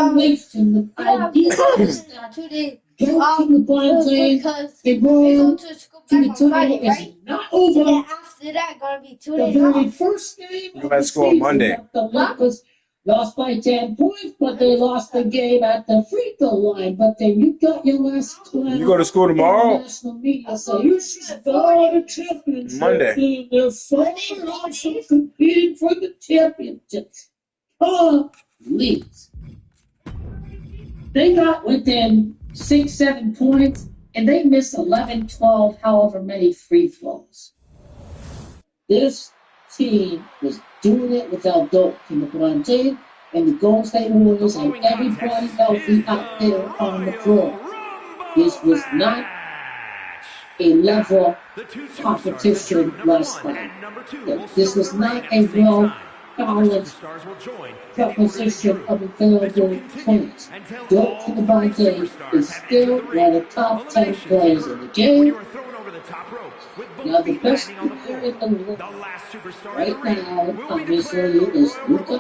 foundation, the idea is that go to the blind lane, they roll to the title is not over. And after that, gonna be 2 days The very off. first game You of go the to school on season, Monday. the Lakers lost by 10 points, but they lost the game at the free throw line. But then you got your last class. You go to school tomorrow? National media, so you should go to championship. Monday. They're far also competing for the championships. Please. They got within 6, 7 points, and they missed 11, 12, however many free throws. This team was doing it without Dope and LeBron James and the Golden State Warriors and everybody healthy out there on the floor. This was not a level competition last night. This was not a well-balanced proposition of available players. Dope and LeBron James is still one of the top 10 players in the game. Now, the best player in the world right now, obviously, is Luka.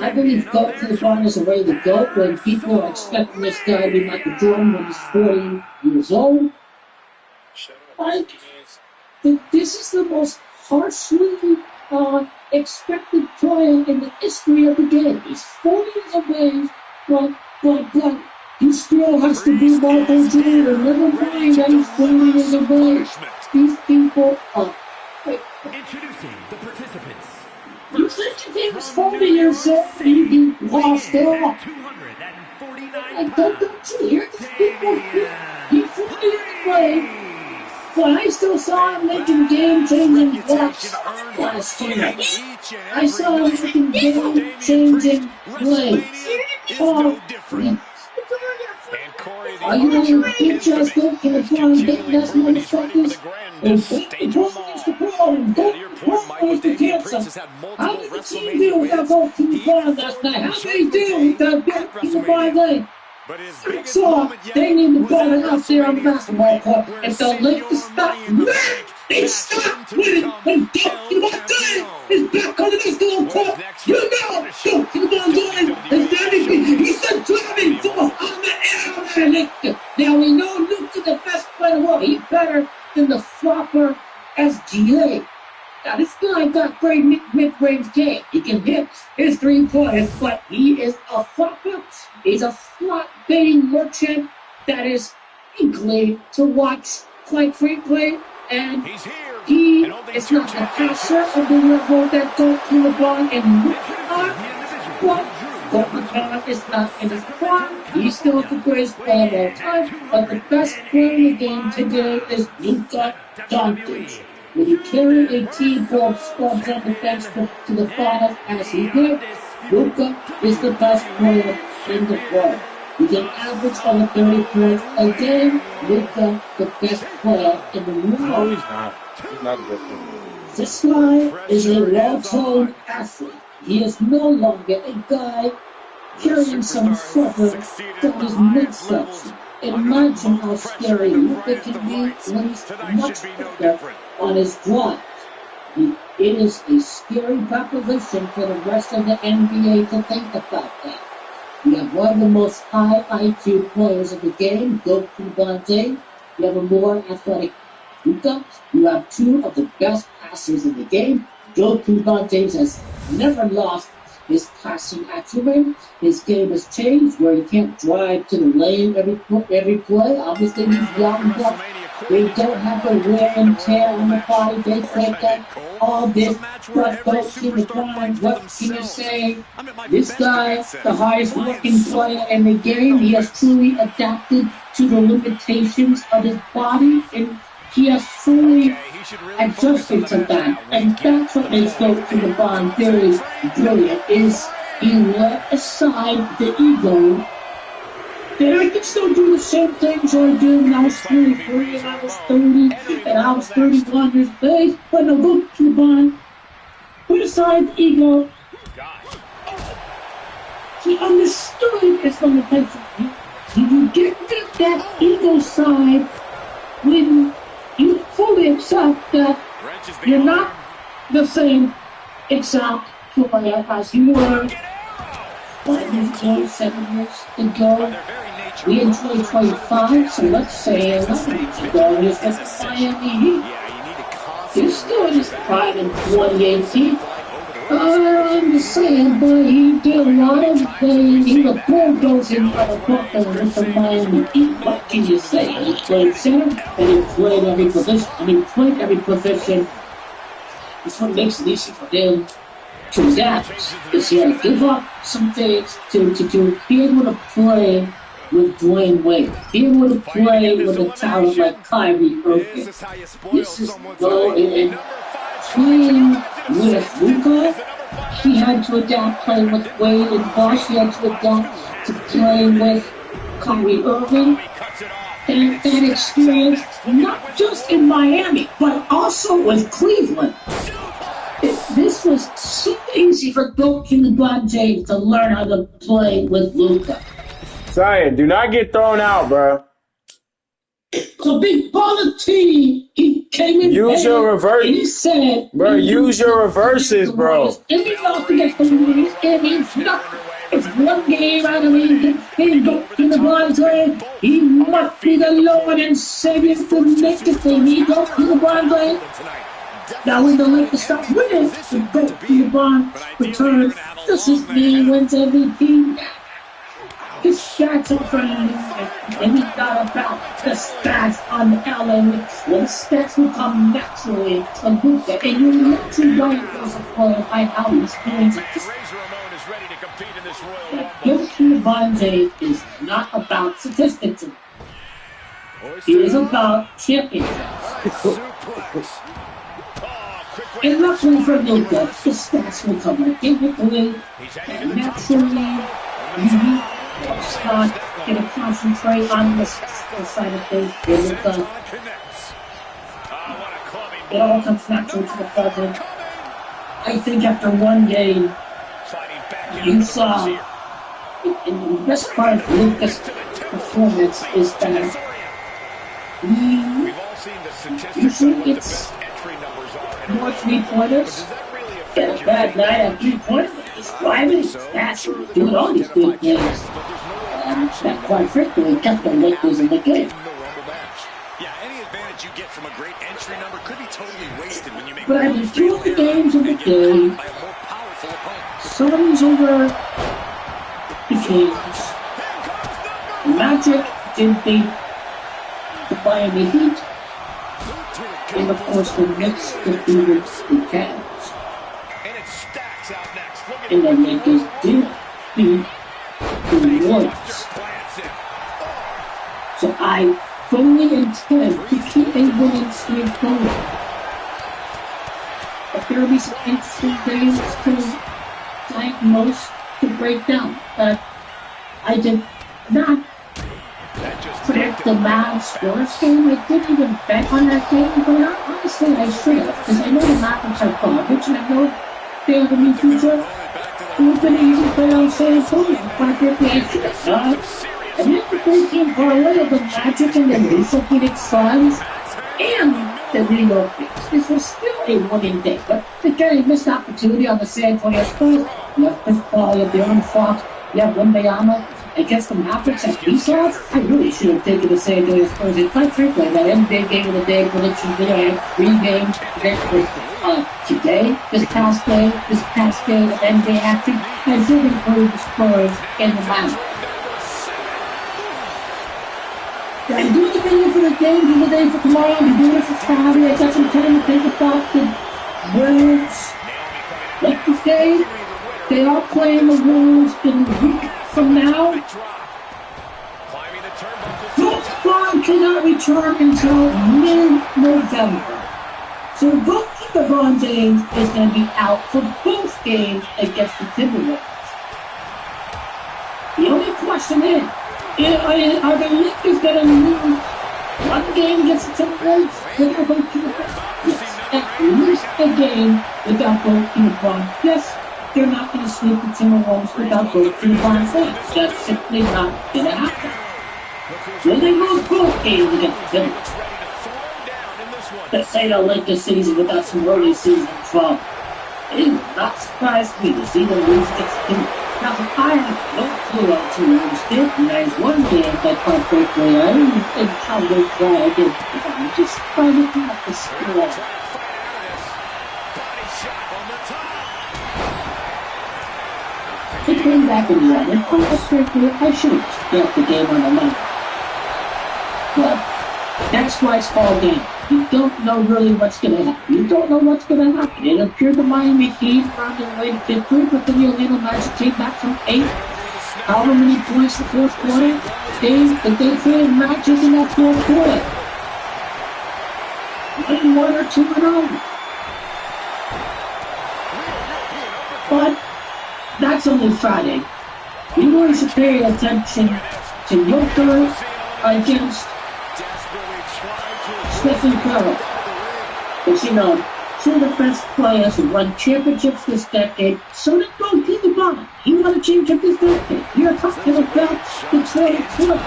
I believe GOAT to the Bron is the way to go when people are expecting this guy to be Michael Jordan when he's 40 years old. This is the most harshly expected player in the history of the game. He's 40 years of age, but he still has to be Michael Jordan. Never mind that he's 40 years of age. These people are... Introducing the participants. You think if he was 40 years old, he'd be lost out? Don't you hear these people? He's 40 years of age, but I still saw him making game-changing plays last year. I saw him making game-changing plays. Are you going to get your still can find big ass motherfuckers? And Paul is the problem. Paul is the cancer. How did the team deal with that ball to the ball last night? How did they deal with that ball to the ball lane? I saw they need to put it out there on the basketball court. If the Lakers stop, man, they stop with it. And Dope to the ball lane is back on the basketball court. You know, Dope to the ball lane is anything. He's the driving force on the air. Now we know Luke's the best player in the world. He's better than the flopper SGA. Now this guy got great mid-range game. He can hit his 3-pointers, but he is a flopper. He's a flop-baiting merchant that is ugly to watch, quite frankly. And he is not the passer of the level that Dope to LeBron and Luke are. But LeBron is not in his prime. He's still the greatest player of all time. But the best player in the game today is Luka Doncic. When you carry a team full of scrubs on the bench to the finals as he did, Luka is the best player in the world. He can average over 30 points a game. Luka, the best player in the world. No, he's not. He's not good. This guy is a well-toned athlete. He is no longer a guy carrying some sucker that is midsection. Imagine how scary Luka can be when he's much quicker on his drive. It is a scary proposition for the rest of the NBA to think about that. You have one of the most high IQ players of the game, Dope to LeBron James. You have a more athletic Luka. You have two of the best passers in the game. Dope to LeBron James has never lost his passing acumen. His game has changed where he can't drive to the lane every play. Obviously, these young bucks, they don't have the wear and tear on the body. They think that all this, but Dope to LeBron, what can you say? This guy, the highest working player in the game, he has truly adapted to the limitations of his body, and he has fully adjusted to that. And that's what makes Dope to LeBron very brilliant, is he let aside the ego. That I can still do the same things I did when I was 23 and I was 30 and I was 31 years of age. But no, Dope to LeBron, put aside the ego. He understood his limitations. You get rid of that ego side when you fully accept that you're not the same exact player as you were 7 years ago. We in 2025, so let's say 11 years ago, he was with the Miami Heat. He was still in his prime in 2018. I'm just saying, boy, he did a lot of things. He was bulldozing motherfucker with the Miami Heat. What can you say? He played center, and he played every position. That's what makes it easy for him to adapt. Is he had to give up some things to be able to play with Dwayne Wade, be able to play with a talent like Kyrie Irving. This is and playing with Luka, he had to adapt playing with Wade and Bosh. He had to adapt to playing with Kyrie Irving. And that experience, not just in Miami, but also with Cleveland. This was so easy for LeBron James to learn how to play with Luka. Zion, do not get thrown out, bro. So big baller team, he came in. Use your reverse. And he said, bro, use your reverses, bro. And he lost against the Warriors, and he's nothing. It's one game out of the game. Don't in the Bronze League. He must be the Lord and Savior to make this thing. He don't in the Bronze League. Now when the Lakers start winning, the GOAT LeBron returns. This is me wins MVP. His stats are for you, and he's not about the stats on the LA Knicks. When stats will come naturally to Luka, and you naturally don't go to play by how he's doing it. Gilbert LeBron James is not about statistics. It is about championships. And luckily for Luka, the stats will come organically and naturally. Scott going to concentrate on the physical side of things. It all comes naturally to the present. I think after one game, you saw, and the best part of Luka's performance is that you think it's more three-pointers. Get a bad night at three-pointers. He's driving, he's passing, doing all these good things. And that, quite frankly, kept the Lakers in the game. Yeah, any advantage you get from a great entry number could be totally wasted when you make. But I mean, two of the games of the day, Suns over the Kings. Magic did beat the Miami Heat. And of course, the Knicks defeated the Cavs. And the Lakers did beat the Warriors. So I fully intend to keep a winning streak going. But there will be some interesting games to diagnose, to break down. But I did not predict the Mavs Spurs game. I didn't even bet on that game, but honestly I should have, because I know the Mavericks are garbage, and I know they have a new future. It would have been easy to play on San Antonio, quite frankly I should have done. And then the 3-team parlay of the Magic and the Lisa Phoenix Suns and the New York Knicks. This was still a winning day, but the very missed opportunity on the San Antonio Spurs. You have Chris Paul, you have De'Aaron Fox, you have Wembanyama. Against the Mavericks at Vsauce, I really should have taken the San Antonio Spurs. And quite frankly, that NBA game of the day prediction video, I had 3 games today, this past day of NBA action, I did include the Spurs and the Mavericks. I'm doing the video for the games of the day for tomorrow. I'm doing it for Friday. I got some time to think about the Wolves. Like this game, they are playing the Wolves in a week from now. LeBron cannot return until mid-November. So LeBron James is going to be out for both games against the Timberwolves. The only question is, are the Lakers going to lose one game against the Timberwolves without both LeBron? Yes, at least a game without both LeBron. Yes, they're not going to sweep the Timberwolves without both LeBron fans. That's simply not going to happen. Will they lose both games against the Timberwolves? Let's say they'll link the season without some early season trouble. It would not surprise me to see them lose against the Timberwolves. Now, I have no clue how to use it, and there's one game that, quite frankly, I didn't think how to try again. I'm just trying to get the score. They came back and won, and quite frankly, I should have got the game on the line. But that's why it's all game. You don't know really what's going to happen. You don't know what's going to happen. It appeared the Miami Heat found their way to victory, but then the Orlando Magic came back from 8. However many points the fourth quarter, they created matches in that fourth quarter. 1 or 2-0. But that's only Friday. We were to pay attention to Joker against Stephen Curry. As you know, two of the best players who won championships this decade, so did goalkeeper Bond. He won a championship this decade. You're talking about the 2020.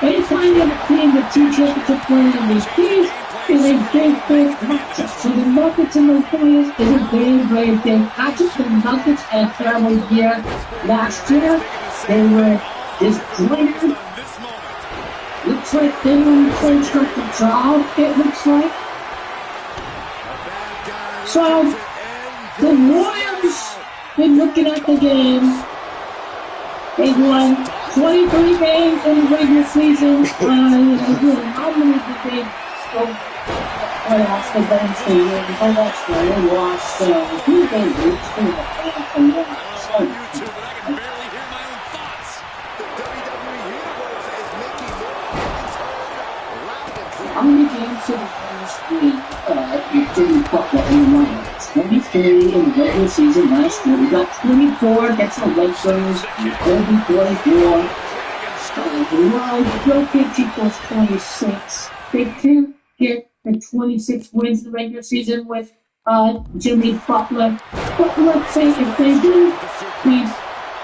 Anytime you have a team with 2 championship players in these teams, is a big matchup. So the Nuggets and the Warriors is a very big matchup. The Nuggets had a terrible year last year. They were disjointed. Looks like they were construct the job, it looks like. So, the Warriors, been looking at the game. They won 23 games in the regular season. How many did they go playoffs against the year? They lost 2 games each to the How many games did the Warriors win? Jimmy Butler in the Lions? 23 in the regular season last year. We got 24 against the Lakers. Kobe 44. Jokic equals 26. They can't get the 26 wins in the regular season with Jimmy Butler. But let's say if they do, please,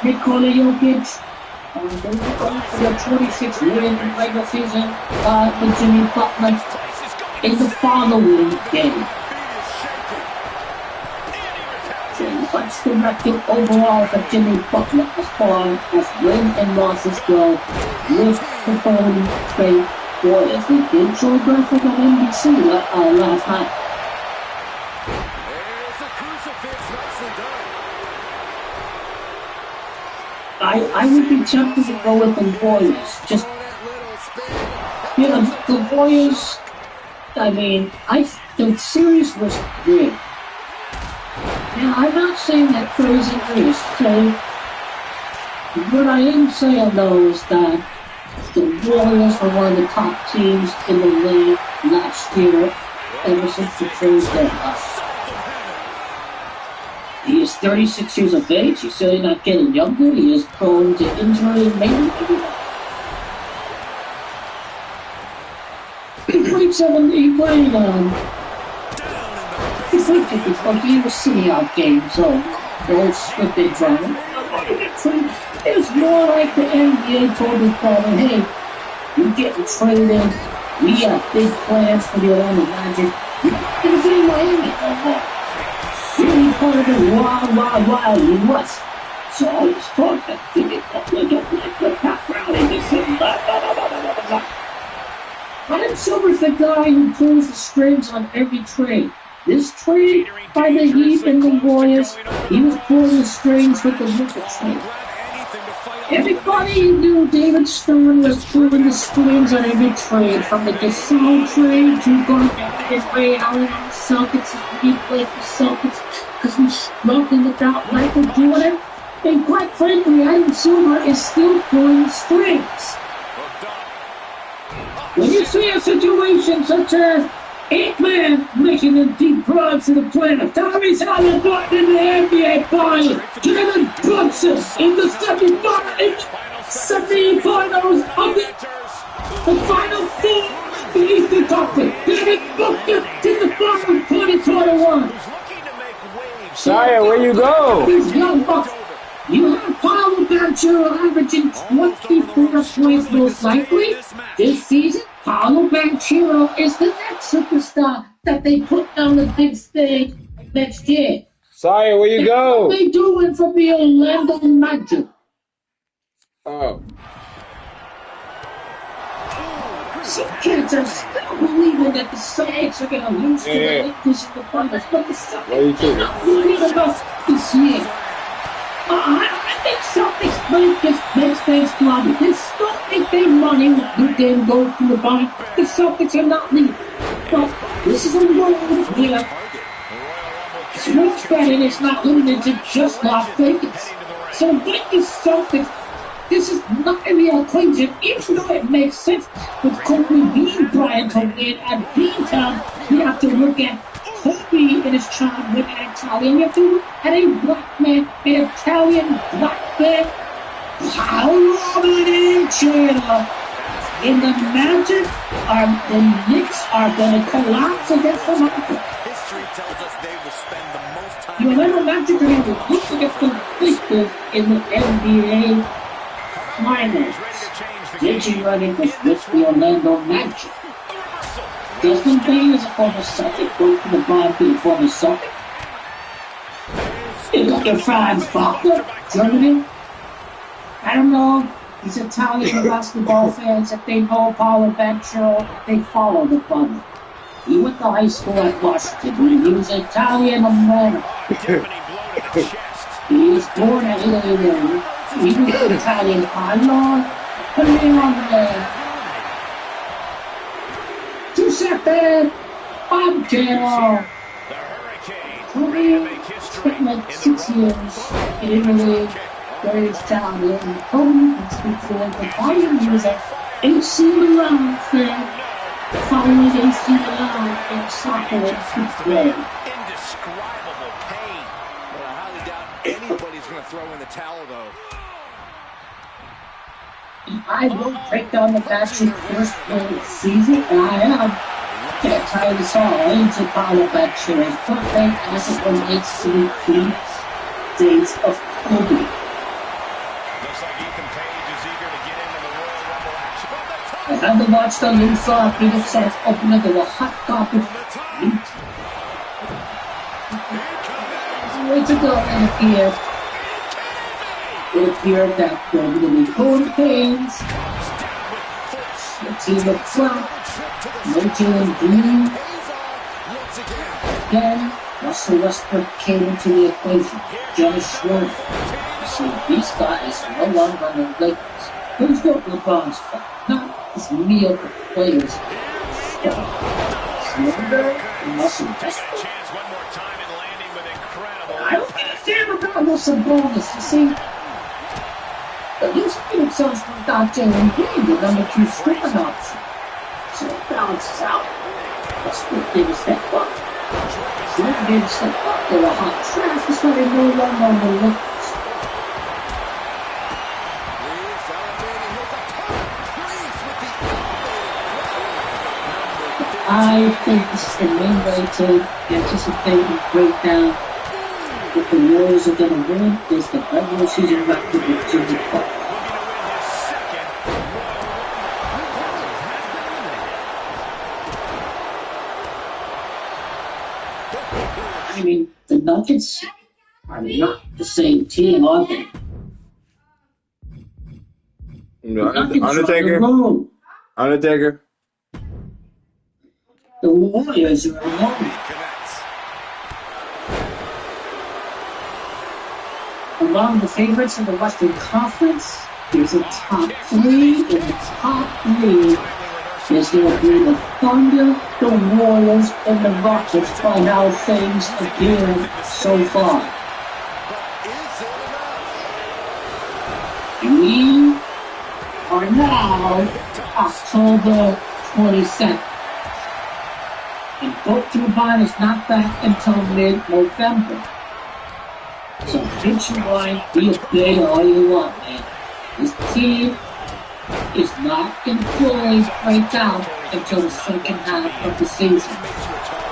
Nikola Jokic. They were going for the 26 win in the regular season with Jimmy Butler in the following game. So what's the record overall for Jimmy Butler as far as wins and losses go with the Golden State Warriors? We did show a graphic on NBC last night. I would be tempted to go with the Warriors. Just, the Warriors, I mean, the series was good. Now, I'm not saying that Curry's injury is safe. What I am saying, though, is that the Warriors were one of the top teams in the league last year, ever since the trade deadline. He is 36 years of age. He's certainly not getting younger. He is prone to injury and maybe. He played 50 city-out games, so those scripted drama. It was more like the NBA told his father, hey, you're getting traded. We got big plans for the Orlando Magic. You're not going to be in Miami no more. Really part of the wild west. So all this talk that Jimmy Butler don't like the background and this and that. Adam Silver's the guy who pulls the strings on every trade. This trade by the Heat and the Warriors, he was pulling the strings with the Luka trade. Everybody knew David Stern was pulling the strings on every trade, from the Gasol trade to going back his way out of the Celtics and he played for Celtics because he's smoking without Michael Jordan. And quite frankly, Adam Silver is still pulling strings. When you see a situation such as Ant-Man making a deep run to the planet, Tommy's Halliburton in the NBA Finals, Jalen Brunson in the semifinals of the Final Four of the Eastern Conference, David Booker to the final 2021. Saya, where you go? These young bucks. You have Paolo Banchero averaging 24 points most likely this season. Paolo Banchero is the next superstar that they put on the big stage next year. Saya, where you go? What are they doing for the Orlando Magic? Some kids are still believing that the Celtics are going to lose to the Lakers in the finals, but the Celtics are not moving enough this year. I think Celtics might just make things bloody. They still think they're running the game going through the bottom. The Celtics are not leading. But this is a world where sports betting is not limited to just Las Vegas. So get the Celtics. This is not a real equation, even though it makes sense with Kobe being Brian to win and Beantown. You have to look at Kobe in his childhood and Italian. You have to look at a black man, an Italian black man. Paolo Banchero. In the Magic, the Knicks are going to collapse against the Magic. History tells us they will spend the most time. You remember Magic are going to look against the Lakers in the NBA Finals. Did you run into the Orlando Magic? Desmond Bain is a former Celtic, going to the bottom to the former Celtic. You got your Franz Wagner, Germany. I don't know. These Italian basketball fans, if they know Paolo Banchero, they follow the fun. He went to high school at Washington. He was Italian American. He was born at Italy. He was Italian. Paolo. Put it on there. Giuseppe Banchero. Kobe spent like 6 years in Italy. Where he's Italian, and Kobe speaks for like the following years at AC Milan fan, following AC Milan in soccer in 6th grade. Indescribable pain. But I highly doubt anybody's going to throw in the towel, though. I will break down the Magic first season, and I am. Can't tell you this all. I into Paolo Banchero, but as it relates to the 3 days of Kobe. I had to watch the new saw Peter Sons open into a hot topic meat. Way to go, and it appeared that there were going to be growing pains. The team of Trump, Jalen Green. Again, Russell Westbrook came into the equation. Dennis Schroeder. So these guys are no longer on the Lakers. Who's got LeBron's fault? Not his mediocre players. Schroeder and Russell Westbrook. I don't give a damn about Russell Bonus. You see, the Houston Phoenix Suns without Jalen Green, the number 2 scoring option. So it balances out. Westbrook did a step up. Schroeder did a step up. They were hot trash. That's why they no longer on the Lakers. I think this is the main way to anticipate and break down what the Warriors are going to win is the regular season record with Jimmy Butler. I mean, the Nuggets are not the same team, are they? No, Undertaker. The Warriors are alone. Among the favorites in the Western Conference, there's a top 3. In the top 3, there's going to be the Thunder, the Warriors, and the Rockets by how things appear so far. We are now October 22nd. And Boat Turbine is not back until mid-November. So bitch and whine, be a beta all you want, man. This team is not going to fully break out until the second half of the season.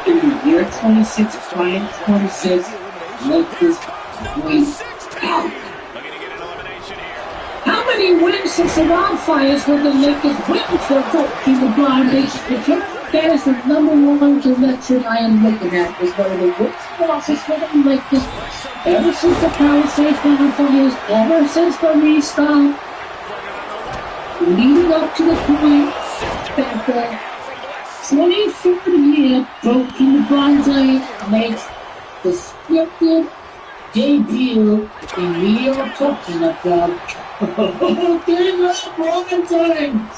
In the year 26, Brian 26, Lakers win out. How many wins since the Wildfires when the Lakers win for the LeBron Nation return? That is the number 1 connection I am looking at, is one of the worst losses for the Lakers ever since the Palisades Wildfires, ever since the restart, leading up to the point that the 23rd year broken the Bronze Age makes the scripted debut in we are talking about Game of Broken Times.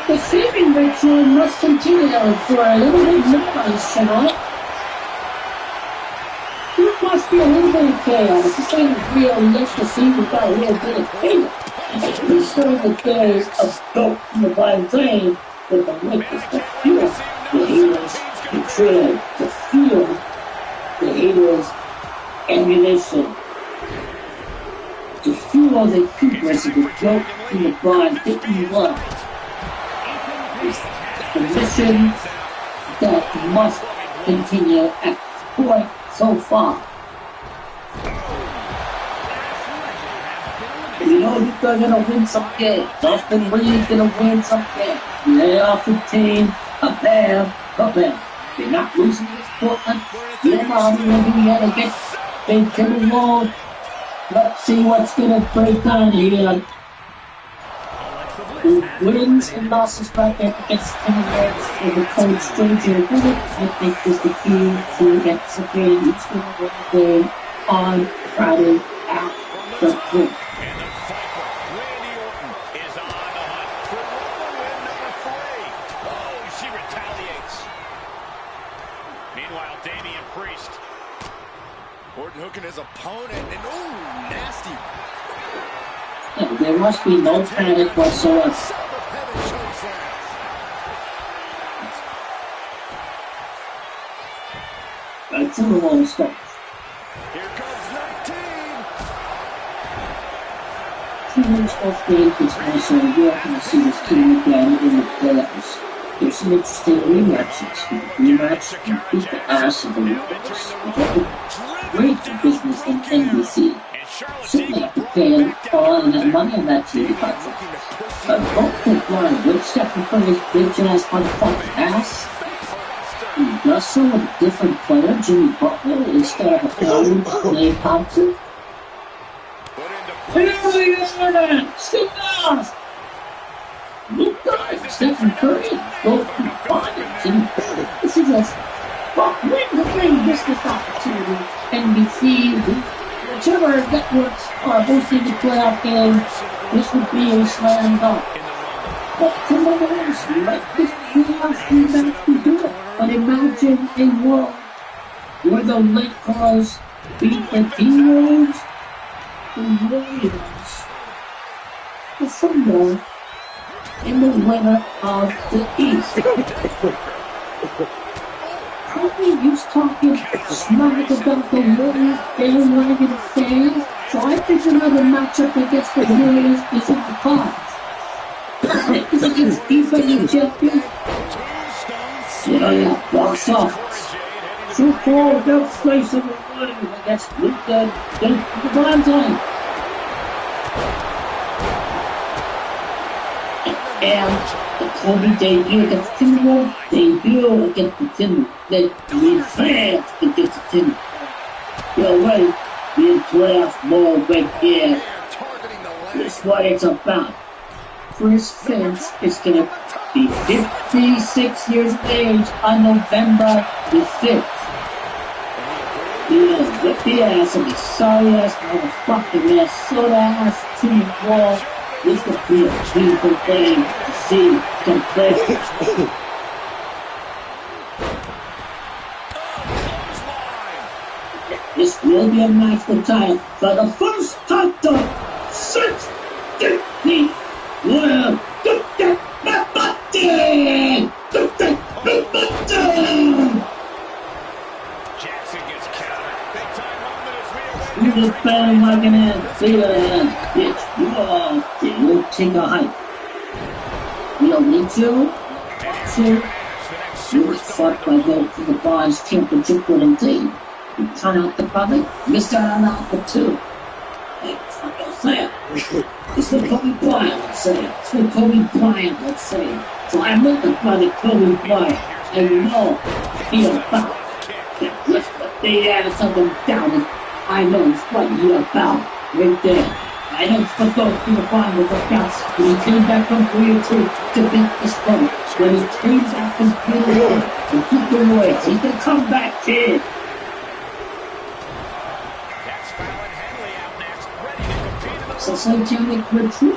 The saving ritual must continue for a little bit more, Charlotte. There must be a little bit of chaos. This ain't real ecstasy without a little bit of chaos. We serve the days of dope in the blind lane with the witness to fuel the haters' betrayal, to fuel the haters' ammunition, to fuel the hubris of the dope in the blind that you love. It's a mission that must continue at this point so far. You know they're gonna win some games. Dustin Reed's gonna win some games. They are 15, a bam. They're not losing this Portland. They're not even gonna get big to the wall. Let's see what's gonna break down here. The wins and losses bracket against Timberwolves for the coach Stranger Bennett, I think is the key to executing each game on Friday after the Hooking his opponent, and ooh, nasty. Yeah, there must be no panic whatsoever. Right to the wall starts. Here comes 19. Team's off game is also you're going to see this team again in the playoffs. There's some interesting rematches. Rematch and beat the ass of the Lakers. Great business in NBC. Certainly have to pay a lot of that money on that TV contract. But don't think Brian would Stephen Curry's bitch ass motherfucking ass. He does so with a different player, Jimmy Butler, instead of a old Clay Thompson. Steve Nash! Luke Dye, Stephen Curry, both combined. This is a win-win business opportunity. NBC, whichever networks are hosting the playoff game, this would be a slam dunk. But Timberwolves let this playoff rematch be good. But imagine a world where the Lakers beat the T-Wolves, the Warriors, the Thunder, and the winner of the East. Probably used talking smack about the Warriors bandwagon fans, so I think another matchup against the Warriors is in the cards. It's against defending champions. Yeah, box office. So far, without slicing the winning against Luka, the Bronze Age. And the Kobe debut against Timberwolves, debut against the Timberwolves. They need fans against the Timberwolves. You're right, we're in playoff mode right here. That's what it's about. Chris Finch is going to be 56 years of age on November the 5th. You're going to whip the ass of the sorry-ass motherfucking Minnesota-ass team wall. This could be a beautiful thing to see come place. This will be a match for time for the first title since the World. Jackson gets countered. Big time moment as we You just battle like an ass, bitch. You all take a hike. You don't need to. You was fucked by going to the bar's championship winning team. You turn out the public, missed out on Alpha 2. Hey, fuck you saying? It's what Kobe Bryant would say. It's what Kobe Bryant would say. So I'm looking for the Kobe Bryant. And you know, he about that respect. They added something down. I know what you're about right there. I know for those who are fine with the counts. When he came back from 3-2 to beat the Spurs. When he came back from 3-2 to beat the Warriors. He's the comeback kid. That's Fallon Henley out next, ready to compete in the So Satanic retreat.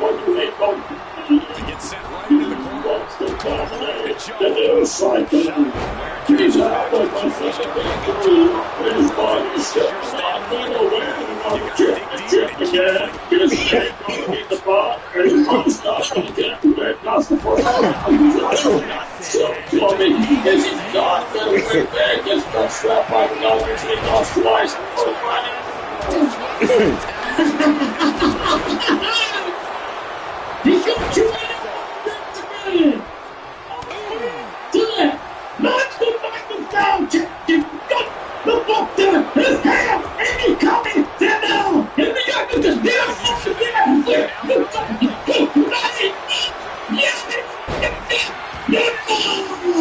to get sent right into the corner. The new cycle. He's out of my system. His body's still not going away. I'm chip again. His head gonna hit the bar. And his mom's not gonna get to it. That's the first time. He's not so plumbing. Is he not gonna win back? Just got slapped by the numbers. He lost twice. He got you out. Knock the fucking down, you got the fuck down, his hand, and he coming down, and we got to just get up off the ground, you fucking keep running, yes,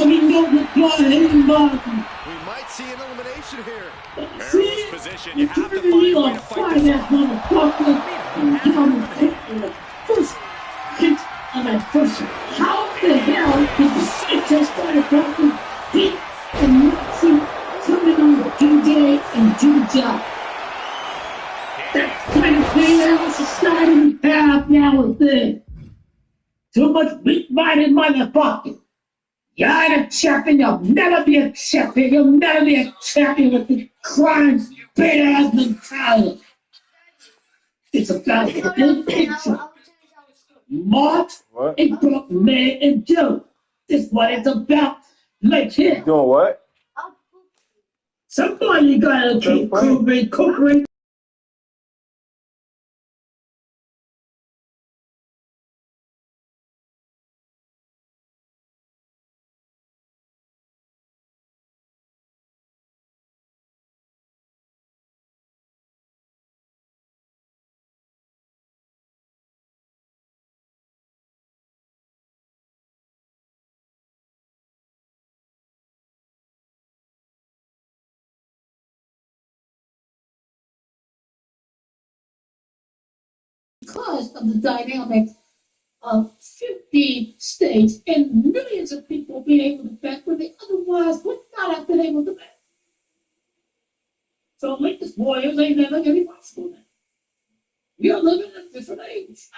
he knows the blood, we might see an elimination here. See, Position. You have to find a way to fight that motherfucker, and give him the first hit on that person. How the hell did the just started talking deep and Nazi coming on D-Day and do the job? That's kind of thing our society have nowadays. Too much weak-minded motherfucker. You're a champion, you'll never be a champion, you'll never be a champion with the crime, bit-ass mentality. It's about the big picture. March, April, May, and June. That's what it's about. Like here. Doing what? Somebody gotta keep cooking. Because of the dynamic of 50 states and millions of people being able to bet where they otherwise would not have been able to bet. So Lakers Warriors ain't never gonna be possible now. We are living in a different age.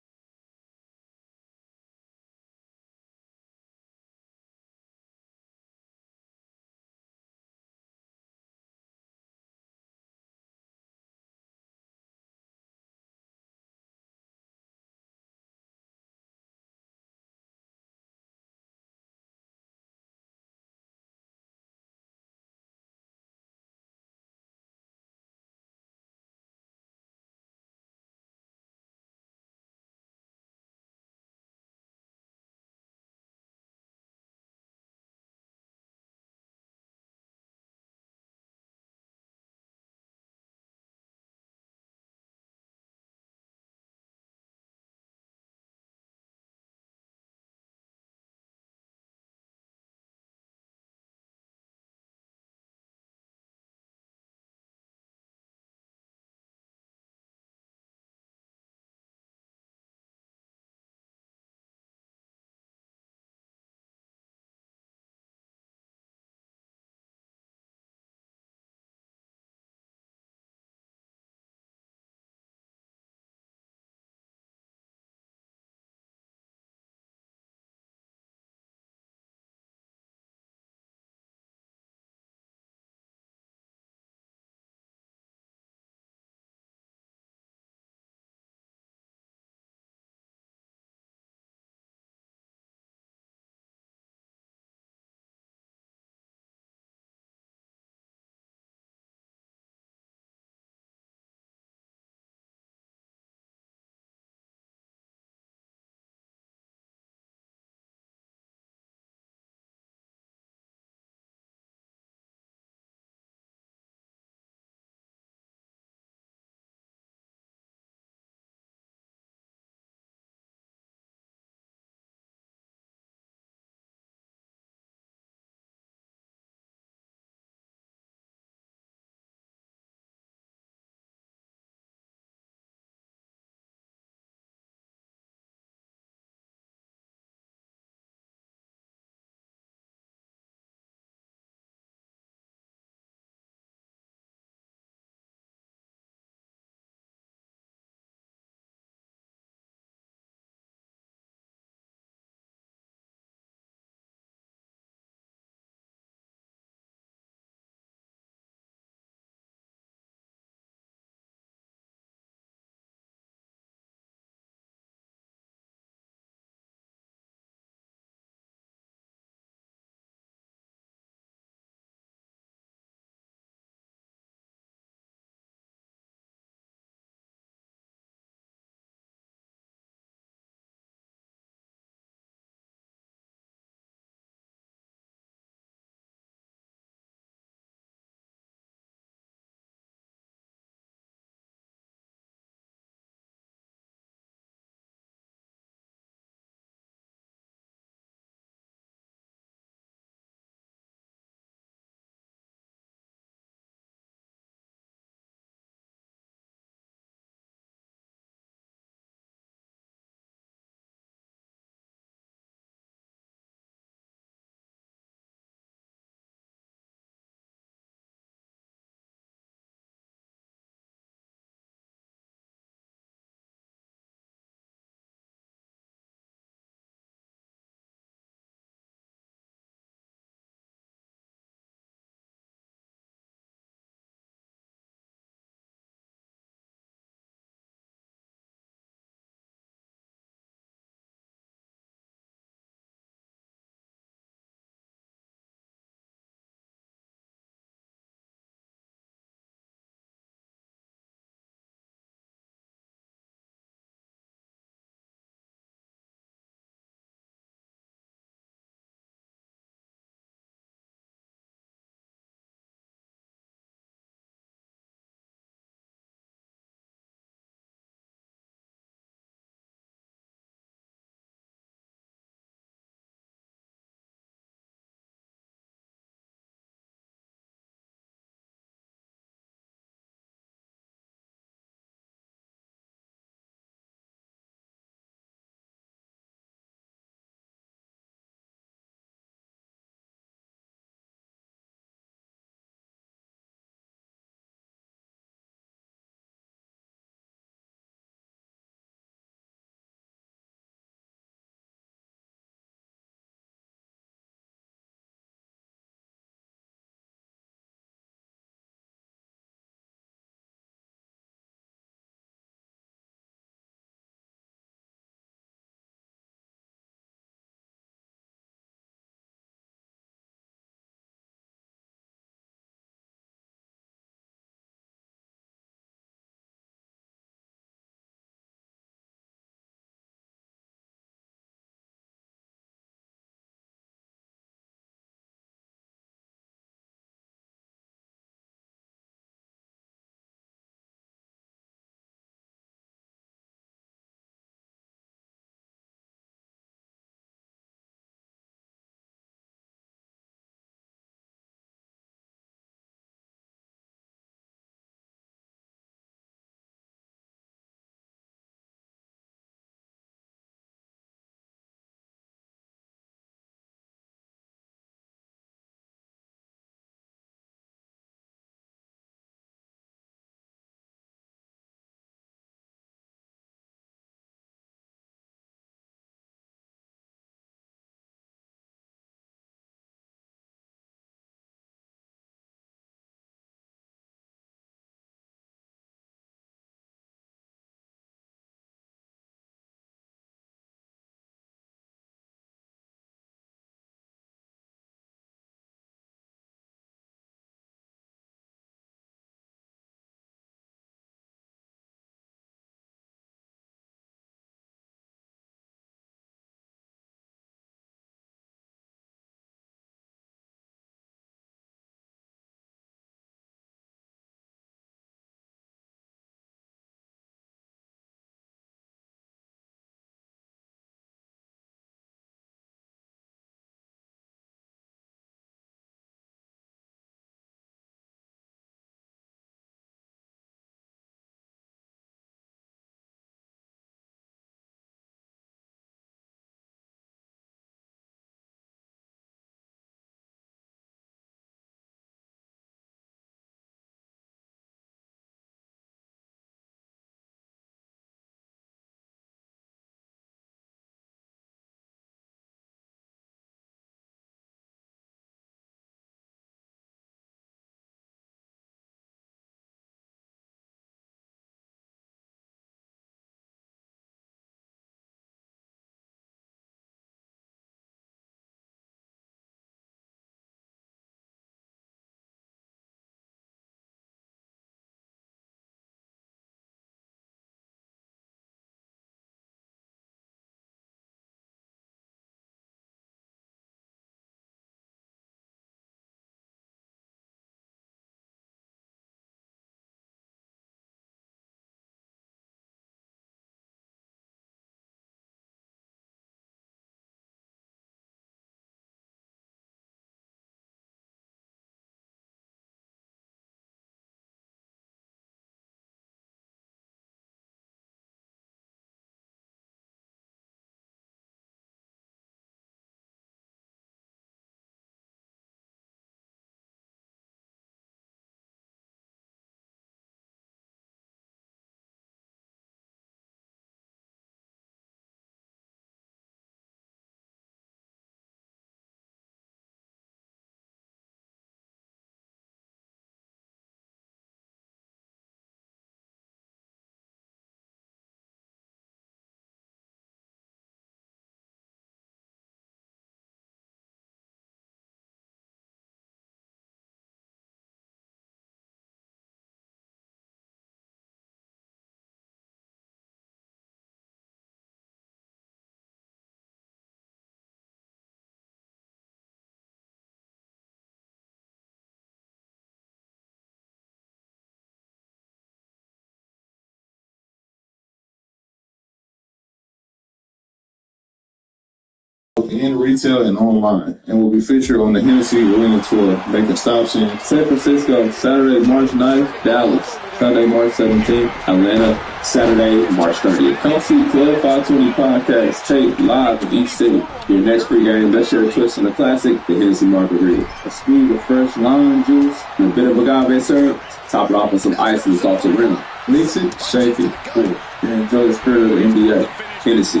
in retail and online, and will be featured on the Hennessy Arena Tour, making stops in San Francisco, Saturday, March 9th, Dallas, Sunday, March 17th, Atlanta, Saturday, March 30th. Come see Club 520 Podcast tape live in each city. Your next pregame, let's share a twist on the classic, the Hennessy Margarita. A squeeze of fresh lime juice and a bit of agave syrup. Top it off with some ice and salted rim. Mix it, shake it, cool. And enjoy the spirit of the NBA. Hennessy.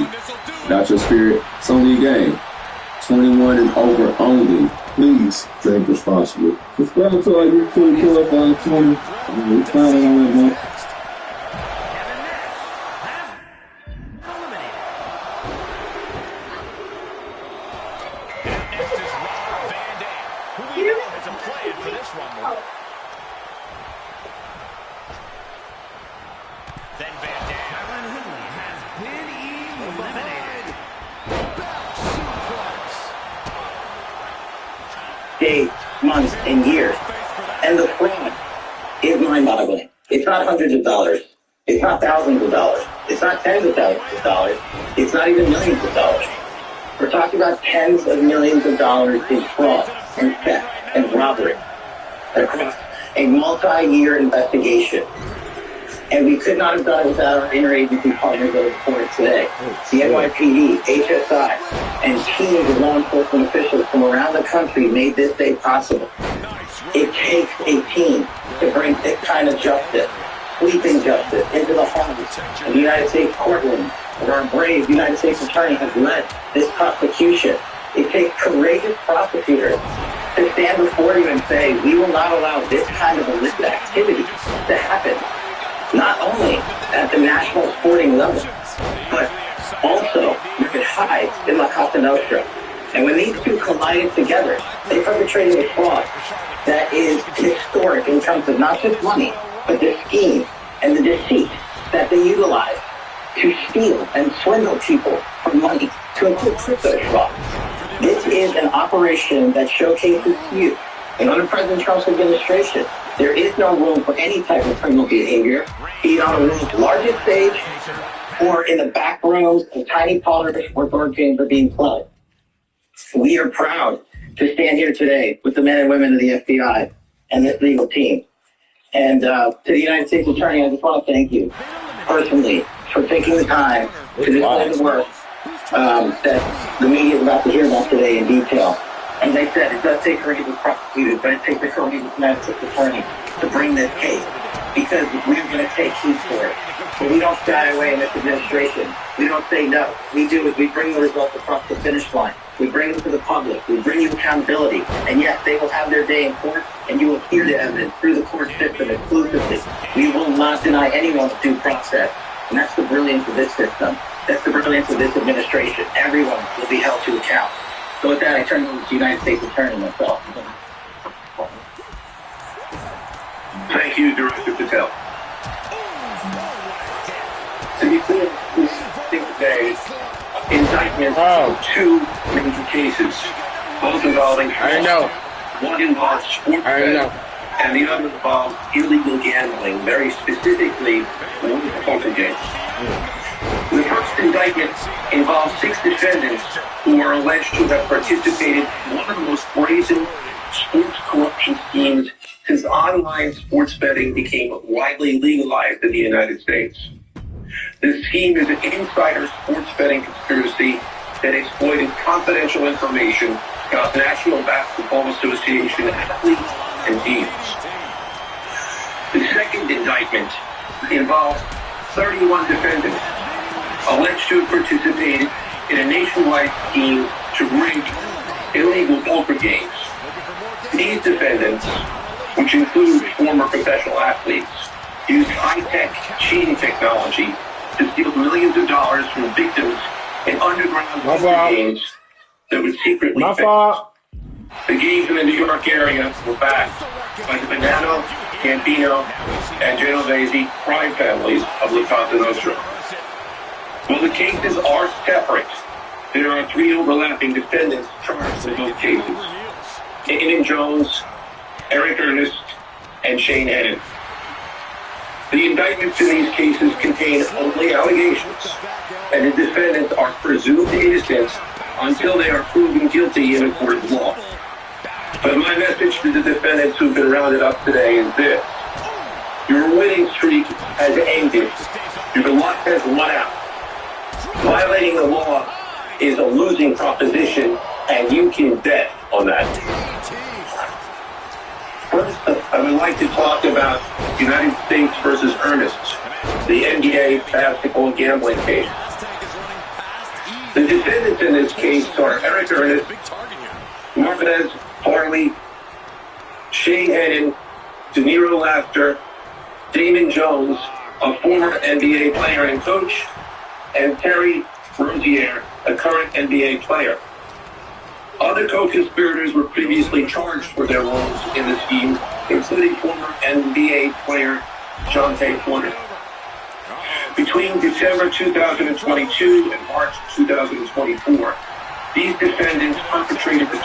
Without your spirit, it's only a game. 21 and over only. Please drink responsibly. Subscribe to our YouTube Club 520. We're planning on it, man. Days, months, and years. And the fraud is mind-boggling. It's not hundreds of dollars. It's not thousands of dollars. It's not tens of thousands of dollars. It's not even millions of dollars. We're talking about tens of millions of dollars in fraud and theft and robbery across a multi-year investigation. And we could not have done it without our interagency partners that are before us today. The NYPD, HSI, and teams of law enforcement officials from around the country made this day possible. It takes a team to bring this kind of justice, sweeping justice, into the hearts of the United States courtroom, where our brave United States Attorney has led this prosecution. It takes courageous prosecutors to stand before you and say, we will not allow this kind of illicit activity to happen. Not only at the national sporting level, but also where it hides in La Cosa Nostra. And when these two collided together, they perpetrated a fraud that is historic in terms of not just money, but the scheme and the deceit that they utilize to steal and swindle people for money, to include crypto fraud. This is an operation that showcases to you, and under President Trump's administration, there is no room for any type of criminal behavior, be it on the world's largest stage or in the back rooms of tiny parlors where board games are being played. We are proud to stand here today with the men and women of the FBI and this legal team. And to the United States Attorney, I just want to thank you personally for taking the time to display the work that the media is about to hear about today in detail. As I said, it does take courageous prosecutors, but it takes a courageous United States Attorney to bring this case, because we're going to take heat for it. But we don't shy away in this administration. We don't say no. We do is we bring the results across the finish line. We bring them to the public. We bring you accountability. And yes, they will have their day in court, and you will hear the evidence through the court system exclusively. We will not deny anyone due process. And that's the brilliance of this system. That's the brilliance of this administration. Everyone will be held to account. So with that, I turn it over to the United States Attorney myself. Thank you, Director Patel. To be clear, this today indictment of two major cases, both involving one involves sports betting and the other involves illegal gambling, very specifically poker games. The first indictment involves 6 defendants who are alleged to have participated in one of the most brazen sports corruption schemes since online sports betting became widely legalized in the United States. This scheme is an insider sports betting conspiracy that exploited confidential information about the National Basketball Association athletes and teams. The second indictment involves 31 defendants alleged to have participated in a nationwide scheme to rig illegal poker games. These defendants, which include former professional athletes, used high-tech cheating technology to steal millions of dollars from victims in underground poker games that would secretly The games in the New York area were backed by the Bonanno, Gambino, and Genovese crime families of La Cosa Nostra. While the cases are separate, there are 3 overlapping defendants charged in both cases: Aiden Jones, Eric Ernest, and Shane Hennon. The indictments in these cases contain only allegations, and the defendants are presumed innocent until they are proven guilty in a court of law. But my message to the defendants who've been rounded up today is this. Your winning streak has ended. Your luck has run out. Violating the law is a losing proposition, and you can bet on that. First, I would like to talk about United States versus Ernest, the NBA basketball gambling case. The defendants in this case are Eric Ernest, Martinez Harley, Shane Hennon, De Niro Laughter, Damon Jones, a former NBA player and coach, and Terry Rozier, a current NBA player. Other co-conspirators were previously charged for their roles in the scheme, including former NBA player John Porter. Between December 2022 and March 2024, these defendants perpetrated the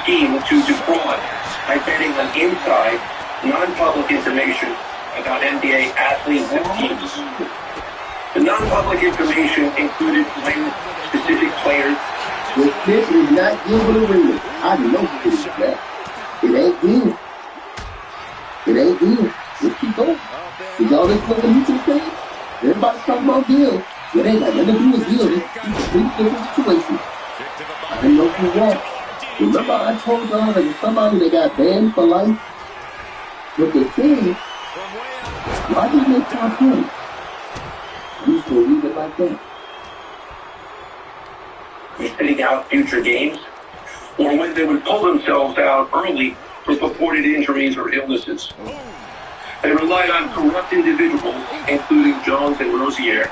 scheme to defraud by betting on inside, non-public information about NBA athletes and teams. The non-public information included when specific players. This pitch is not Gilbert Arenas. I know who this is that. It ain't good. It ain't good. Let's keep going. Is all this fucking YouTube page? Everybody's talking about Gil. It ain't got nothing to do with Gil. It's a completely different situation. I know who won. Remember I told y'all that there's somebody that got banned for life? But the thing, why did they top him? I'm just gonna leave it like that. Sitting out future games, or when they would pull themselves out early for purported injuries or illnesses. They relied on corrupt individuals, including Jones and Rozier.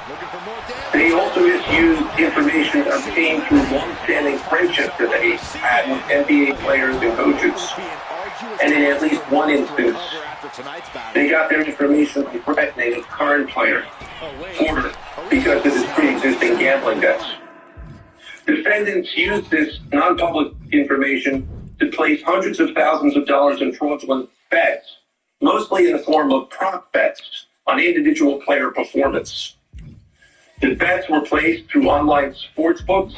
They also misused information obtained through long-standing friendships that they had with NBA players and coaches. And in at least one instance, they got their information from threatening a current player, Porter, because of his pre-existing gambling debts. Defendants used this non-public information to place hundreds of thousands of dollars in fraudulent bets, mostly in the form of prop bets on individual player performance. The bets were placed through online sports books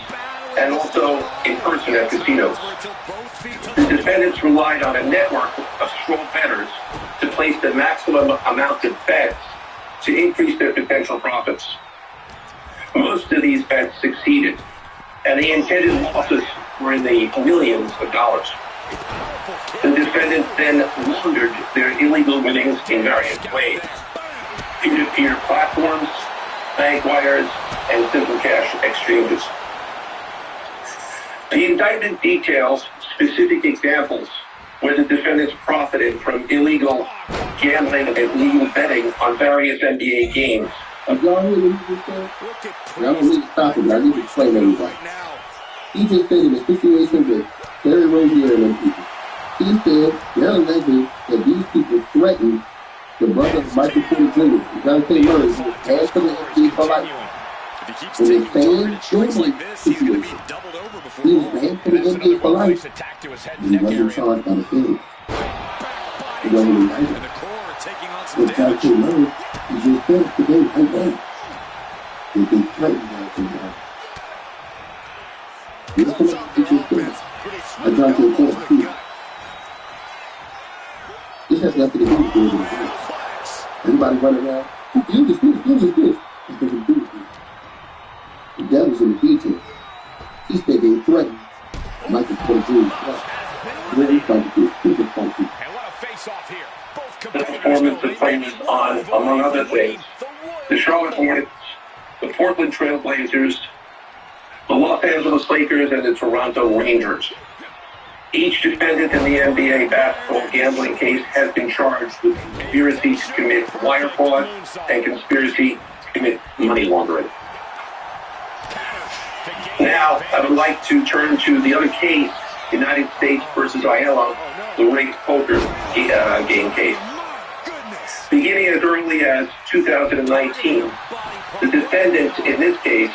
and also in person at casinos. The defendants relied on a network of straw bettors to place the maximum amount of bets to increase their potential profits. Most of these bets succeeded, and the intended losses were in the millions of dollars. The defendants then laundered their illegal winnings in various ways: peer-to-peer platforms, bank wires, and simple cash exchanges. The indictment details specific examples where the defendants profited from illegal gambling and legal betting on various NBA games. If y'all hear what he just said, and I don't need to stop it, but I need to explain everybody. He just said in a situation with Terry Rozier and them people. He said they're alleging that these people threatened the brother of Michael Porter Jr., Jonathan Murray, who was banned from the NBA for life. In the same gambling situation, he was banned from the NBA for life. He wasn't charged by the feds. He wasn't indicted. With Jonathan Murray, he just said today, right now, they've been threatening Jonathan Murray. This is what he just said. I Jonathan Murray, too. This has nothing to do with the everybody running around. You just this. It doesn't do with this. The devil's in the details. He said they threatened Michael Porter Jr. Really trying to do stupid funky. The performance of players on, among other things, the Charlotte Hornets, the Portland Trail Blazers, the Los Angeles Lakers, and the Toronto Rangers. Each defendant in the NBA basketball gambling case has been charged with conspiracy to commit wire fraud and conspiracy to commit money laundering. Now, I would like to turn to the other case, United States versus Aiello, the rigged poker game case. Beginning as early as 2019, the defendants in this case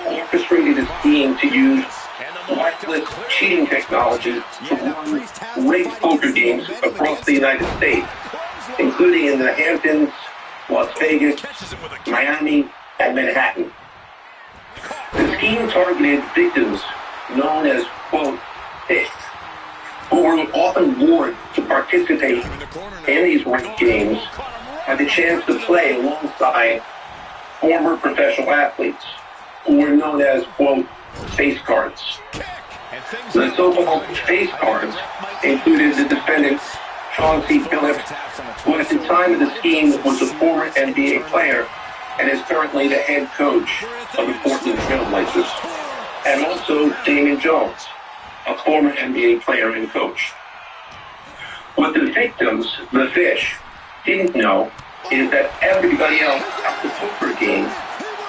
orchestrated a scheme to use wireless cheating technologies to run rigged poker games across the United States, including in the Hamptons, Las Vegas, Miami, and Manhattan. The scheme targeted victims known as, quote, fish, who were often warned to participate in these ranked games, had the chance to play alongside former professional athletes who were known as, quote, face cards. The so-called face cards included the defendant, Chauncey Billups, who at the time of the scheme was a former NBA player and is currently the head coach of the Portland Trailblazers, and also Damon Jones, a former NBA player and coach. What the victims, the fish, didn't know is that everybody else at the poker game,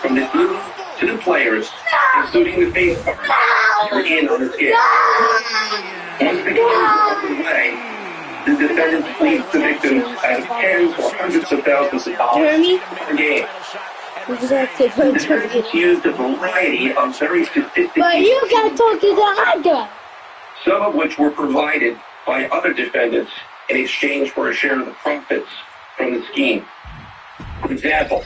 from the group to the players, including the face cards, were in on the game. Once the game was underway, the defendants fleeced the victims out of tens or hundreds of thousands of dollars per game. The defendants used a variety of very sophisticated, But you gotta talk to the other. some of which were provided by other defendants in exchange for a share of the profits from the scheme. For example,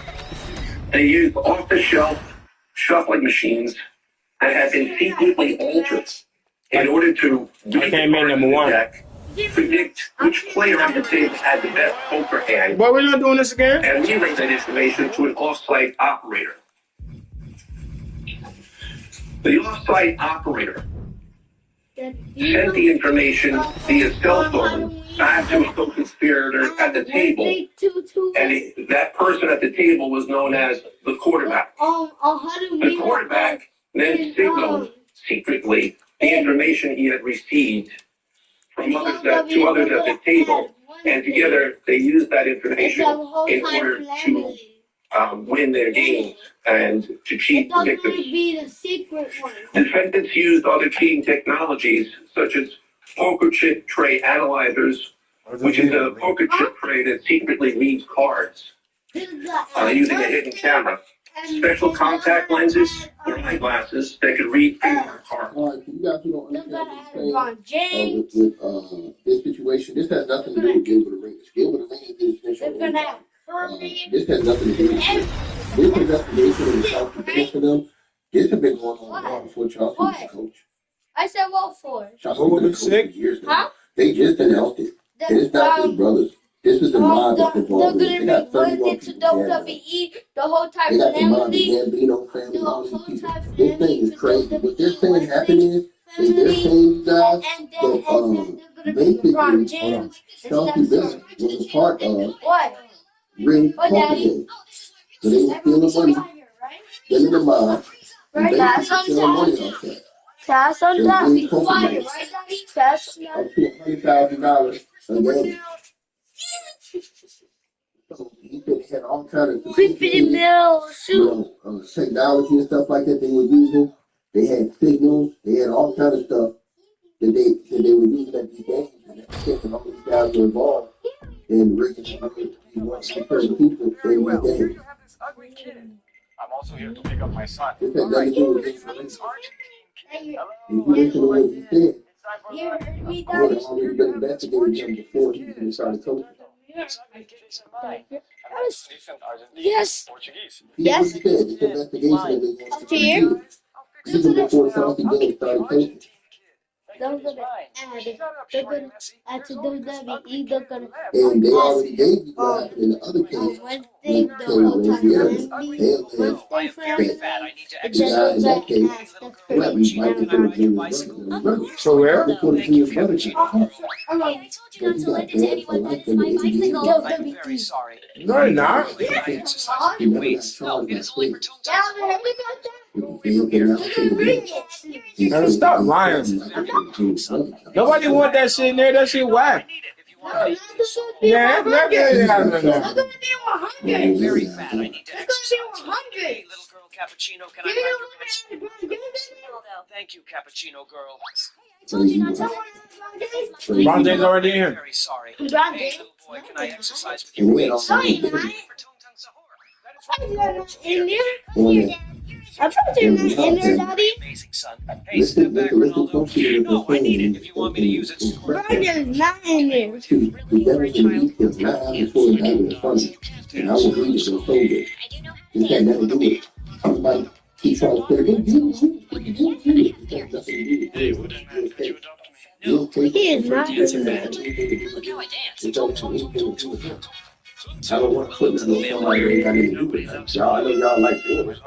they used off-the-shelf shuffling machines that had been secretly altered in order to read the deck, predict which player at the table had the best poker hand, But we're not doing this again. and relay that information to an off-site operator. The off-site operator sent the information via cell phone back to a co-conspirator at the table, and that person at the table was known as the quarterback. The quarterback then signaled secretly the information he had received from two others at the table, and together they used that information in order to win their games and to cheat the victims. Defendants used other cheating technologies such as poker chip tray analyzers, which is a poker chip tray that secretly reads cards using a hidden camera, special contact lenses or eyeglasses that could read fingerprint cards. All right, you guys don't understand with this situation. This has nothing to do with Gilbert Arenas. Gilbert Arenas did this this has nothing to do with this. This investigation in the South Defense for them, this has been going on long before Chauncey was a coach. I said what for? Chauncey was a coach for years now. They just announced it. And it's not just brothers. This is the mob that's involved. They got 31 people WWE, the whole time they got the mob, the Gambino family, all these people. This thing is crazy. What they're saying happening is they're saying, you guys, that basically Chauncey Billups was a part of rigged poker games. So they were stealing money, getting the mob, and basically selling money off that. Cash on that. Cash on Up to $100,000 a game. So he had all kinds of technology and stuff like that they were using. They had signals. They had all kinds of stuff that they were using at these games. And all these guys were involved in rigging certain people in the game. I'm also here to pick up my son. This had nothing to do with this. If you listen to what he said, I would have already been investigating him before he even started coaching. Yes. Yes. Yes. He said, it's investigation that they want to do. Even before Chauncey Billups started coaching. They're gonna add to WWE. They're gonna and they already gave you what happened in the other case with Terry Rozier. In that case, threatened Michael Jordan's brother. So where? Because he got banned for life in the I'm very sorry. No, you're not. He never got charged with state. Now stop lying. Nobody want that shit in there. That shit whack. Yeah, They're gonna be 100. I'm very fat. I need to exercise. Hey, little girl cappuccino, can I grab your pencil? Thank you, cappuccino girl. Ron James already in here. Very sorry. Hey, little boy, can I exercise with you? I thought you were not in there, Daddy. Amazing, son. Hey, step back, Ronaldo. No, I need it if you want me to use it. Brian's not in there. The devil's in the details, not how before the guy was funny. And I will read it so good. This had nothing to do with it. Like, He tries to play good deals. He is not doing that. Look how I dance. I don't want to put nothing on somebody that ain't got anything to do with that. Y'all, I know y'all like doing it.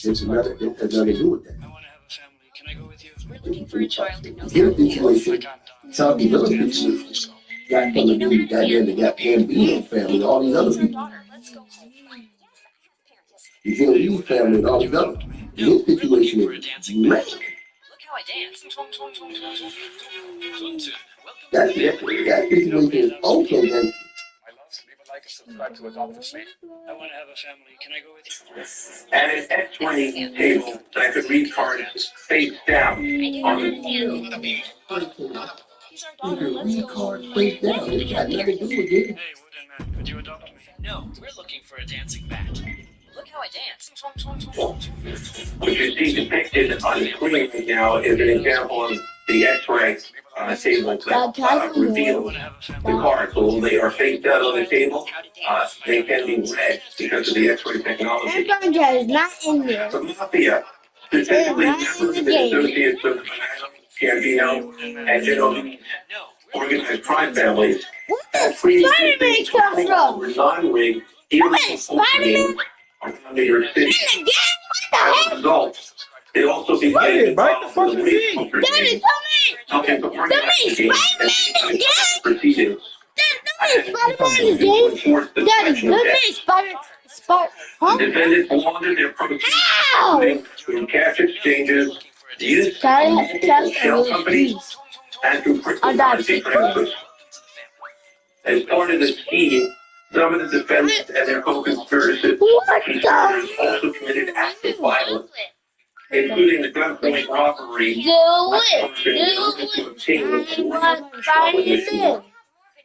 It's another, it has nothing to do with that. I want to have a family. Can I go with you? We're looking for a child who knows Get a situation, some of these other people got nothing to do with goddamn the Gambino family, all these other people. You feel these family and all these other. His situation is man. Look how I dance. That situation is also gangster. I want to have a family. Can I go with you? And an X-ray table that could read cards face down on the You can read cards face down. It got nothing to do with it. Hey, Wooden Man, could you adopt me? No, we're looking for a dancing bat. Look how I dance. What you see depicted on the screen right now is an example of the X-ray table that reveals the cards. So they are face down on the table. They can be read because of the X-ray technology. That is not in there. The mafia, specifically members of the associates of Gambino and Genovese organized crime families, Where did Spider-Man come from? non-rigged illegal Spider-Man? around New York City. In the game? What As a the heck? result, they also became involved in the race poker Daddy, game, come helping to organize the game and in! proceedings. Spider-Man in the game? Daddy, come in, Spider... Huh? The defendants laundered their proceeds through cash exchanges, used multiple shell companies, and through cryptocurrency transfers. As part of the scheme, some of the defendants and their co-conspirators also committed acts of violence, including the gunpoint robbery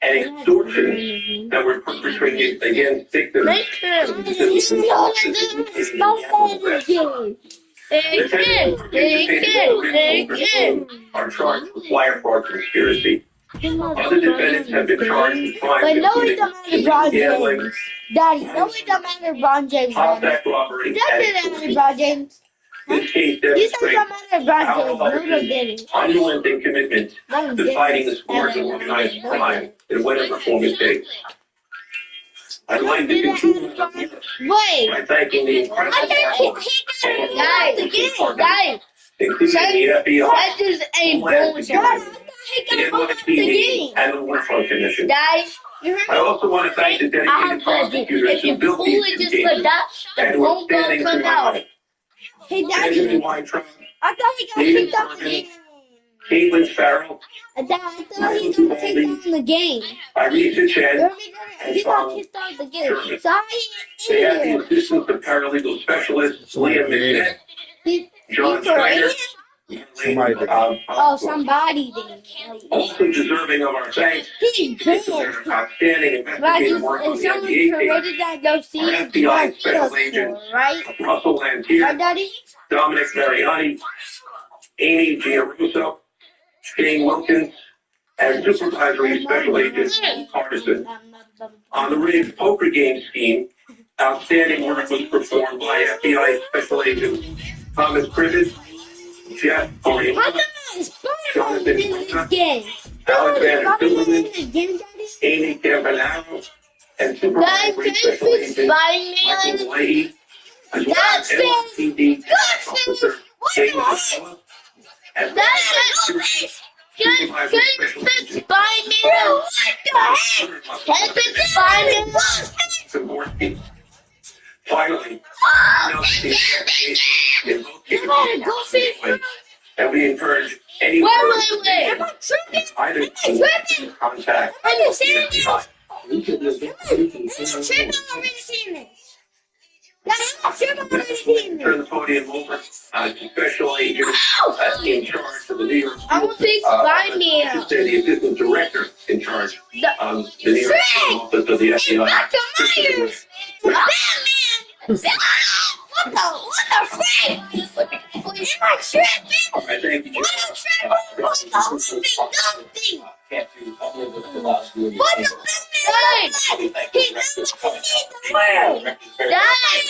and extortion that were perpetrated against victims. Are charged with wire fraud conspiracy. Other defendants have been charged with crimes But no, it including don't matter, LeBron gambling, James. Daddy, no, it don't matter, LeBron James. hostile robbery, That and didn't matter, extortion. LeBron James. This case You said it demonstrates don't matter, how LeBron James. No, did it. unrelenting commitment to fighting the sport of organized crime in whatever form it takes. I'd like to conclude Wait. by thanking the incredible Guys, including the FBI, that just ain't bullshit. the NYPD, and the War Fraud Commission. Daddy, you heard I also want to thank the dedicated prosecutors if who you built pull these it two just like cases that, the and who are bone gonna standing come to out. my Hey, Benjamin Daddy, Weintraub, I thought he got David kicked out the Bergen, game. Caitlin Farrell, I thought he got kicked out in the game. Irisa Chen, He got kicked out the game. So how they he had in the assistance of paralegal specialist Liam McNett, here? John He for Schneider, Somebody did. Oh, somebody did. also deserving of our thanks He's because of dead. their outstanding Like, investigative work on if the someone FDA case. promoted that, they'll see Our it. FBI special agents Right? Russell Right, Lantier, Daddy? Dominic Mariani, Amy Giarusso, Shane Wilkins, and supervisory special agent Hardison. On the rigged poker game scheme, outstanding work was performed by FBI special agents Thomas Privet, Jeff Corey, How come Spider-Man Jonathan in this Luna, game? Alexander Spider-Man in Silverman, this game, Daddy? Amy Campanaro, and Daddy, supervisory can you special speak agent Spider-Man? Michael Leahy, as well That's as it. LCD That's officer it. What James the heck? Priscilla, and That's it. Can you speak Spider-Man? What the heck? Can you speak Spider-Man? Finally, and we encourage anyone Wait. either to contact I'm seeing this. FBI. We could just Tripping over seeing this. I'm tripping over seeing Turn this. the podium over to special agent in charge of the New York I want to speak Spider-Man. I should say the assistant director in charge of the New York Office of the FBI. Dr. Myers! Batman! What the frick? Am I tripping? What the frick? What the big nothing? What the big he doesn't need the world. Dad,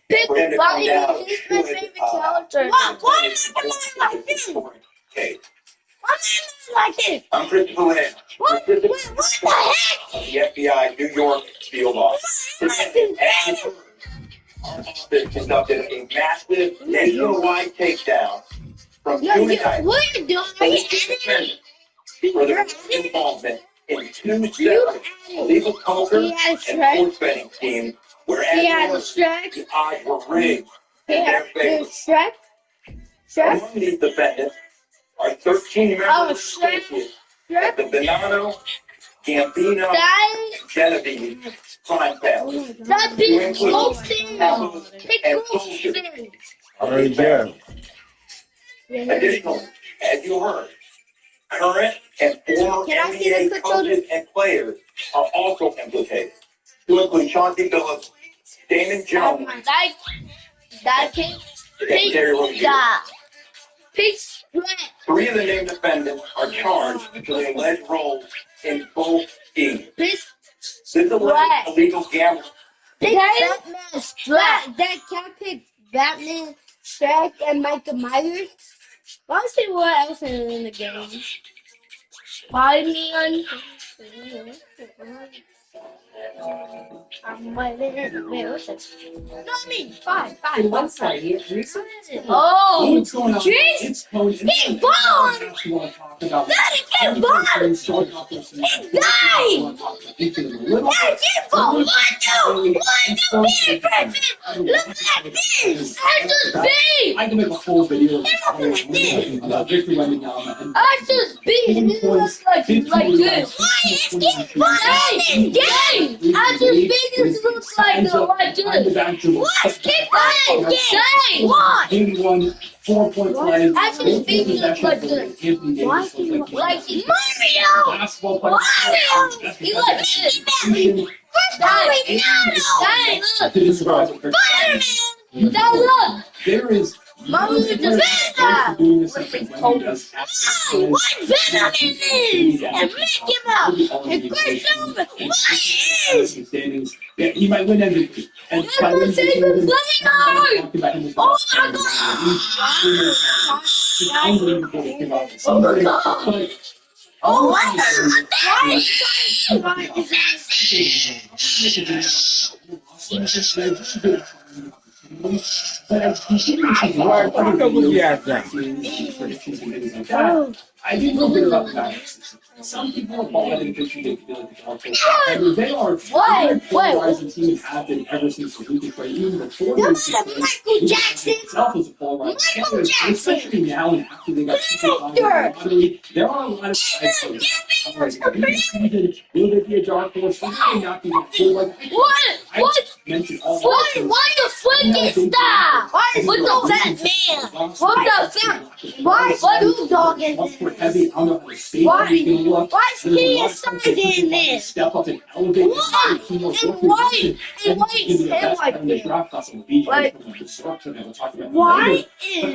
pick Biden. He's my favorite character. Why is it like this? Why is it like this? I'm Christopher Lynn. What the heck? The FBI New York field office. Our office conducted a massive nationwide takedown from two indictments. What are you doing? Are you editing? For their involvement in two separate illegal poker and sports betting schemes where the odds were rigged in their favor. Among these defendants are 13 members of the Bonanno, Gambino, and Genevieve crime family. That big posting. Additionally, as you heard, current and former NBA coaches and players are also implicated, to include Chauncey Billups, Damon Jones, and Terry Rozier. Three of the named defendants are charged with alleged roles in both schemes. This alleged illegal gambling. That can't pick Batman, Shrek, and Michael Myers. Let's see what else is in the game. Spider-Man. Wait, what's it? No, I mean, five. Oh, jeez! Keep on! Daddy, keep on! Keep dying! Daddy, keep on! One, two, hit it, Griffin! Look at this! I just beat! I can make a whole video about Victor running down. I just beat and it looks like this. Why is keep on? Game! I just beat this looks like this. What? Keep on! Game! What? 81 4-point play. I just beat this like this. Why? Like Mario! Mario! You like this? Spider-Man! Dad, look! There is Mama, the Venom! What Venom is? And Mickey Mouse! And Chris Silver! What is? Yeah, he might win MVP. And my favorite player! Oh my god! Oh my god! I do feel good about that. Some people are falling into the they are polarizing teams have been ever since the week trade. Even before Michael Jackson. Itself is a polarizing. Especially now and after they got there are a lot of guys will there be a dark horse? Not be What? Mentioned all why the freaking stop? What the Batman? What the fuck? Why do dog in this? Why is he inside in this? Step up and elevate. Why? And why is him like this? Why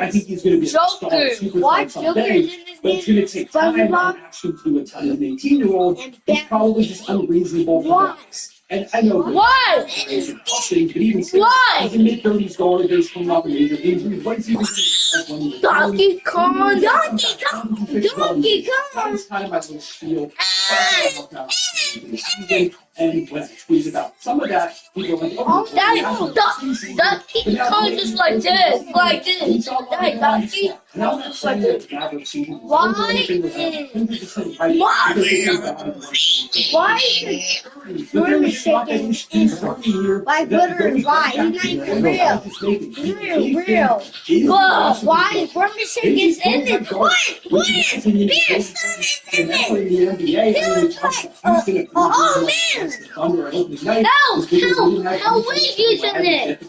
I think he's going to be Joker? Why Joker is in this but it's going to take time to actually do it. An 18-year-old is probably just unreasonable. Why? And I know. Why? Why? He's in mid-30s going based on off a major injury. What is he doing? Donkey Kong! It's kind of my little spiel. And when I tweet about some of that, people are like, oh, Donkey Kong just like this. Donkey Kong just like this. Why is like literally why? He's not even real. He's not even real. But why? Permission gets in it. What? Beer's in it. Oh man! No, Luigi's in it.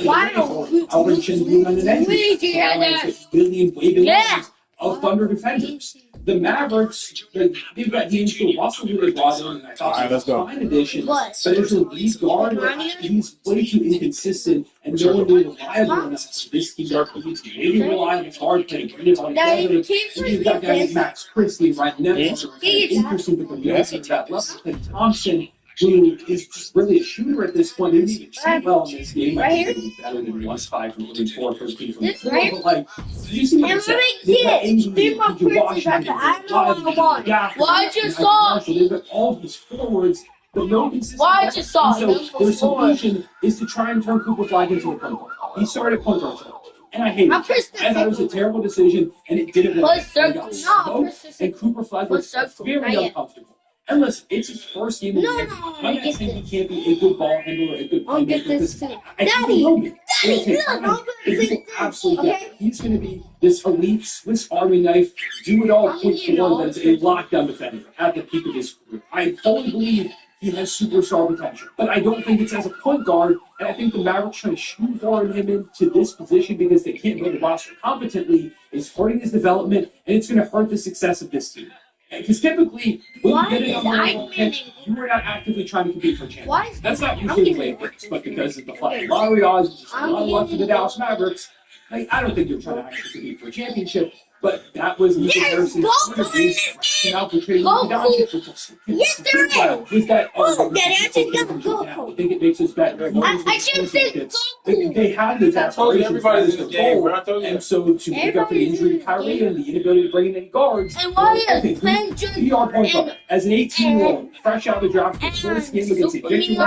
Why don't Luigi have that? Of Thunder defenders. the Mavericks, they've got D'Angelo Russell who they brought in, and I thought that was a fine addition. But as a lead guard, he's way too inconsistent, and no one really reliable enough for this team. He's maybe reliable guard play, bring it all together. You've got guys like Max Christie, right now, interesting, but the real team that level. Clay Thompson, who is just really a shooter at this point, didn't even shoot well in this game. I think he's better than he was 5 from 4, 13 from 4. But like, you see what I'm saying? They've got Ainsley, Washington, Why'd you stop? they've got all these forwards, but no consistency. Why'd you stop? So their solution is to try and turn Cooper Flag into a point guard. He started point guard. And I hate it. I thought it was a terrible decision, and it didn't work. He got smoked, and Cooper Flag was very uncomfortable. And listen, it's his first game of the year. I'm not saying he can't be a good ball handler, a good playmaker. I think he will be. He will absolutely get it. He's going to be this elite Swiss Army knife, do it all point forward that's a lockdown defender at the peak of his career. I fully believe he has superstar potential, but I don't think it's as a point guard. And I think the Mavericks trying to shoehorn him into this position because they can't build a roster competently is hurting his development, and it's going to hurt the success of this team. Because typically, when you get it on the pitch, you are not actively trying to compete for a championship. That's not usually the way it works, but because of the flat lottery odds, just a lot of luck for the Dallas Mavericks, like, I don't think they're trying to actually compete for a championship. But that was Nick Harrison's rationale out for trading Doncic, which was was that I think it makes us better. I should say They have those aspirations. Everybody's in the game, bro. And so to make up for the injury to Kyrie and the inability to bring in any guards, and why is PR point guard as an 18-year-old, fresh out of the draft, first game against the Victor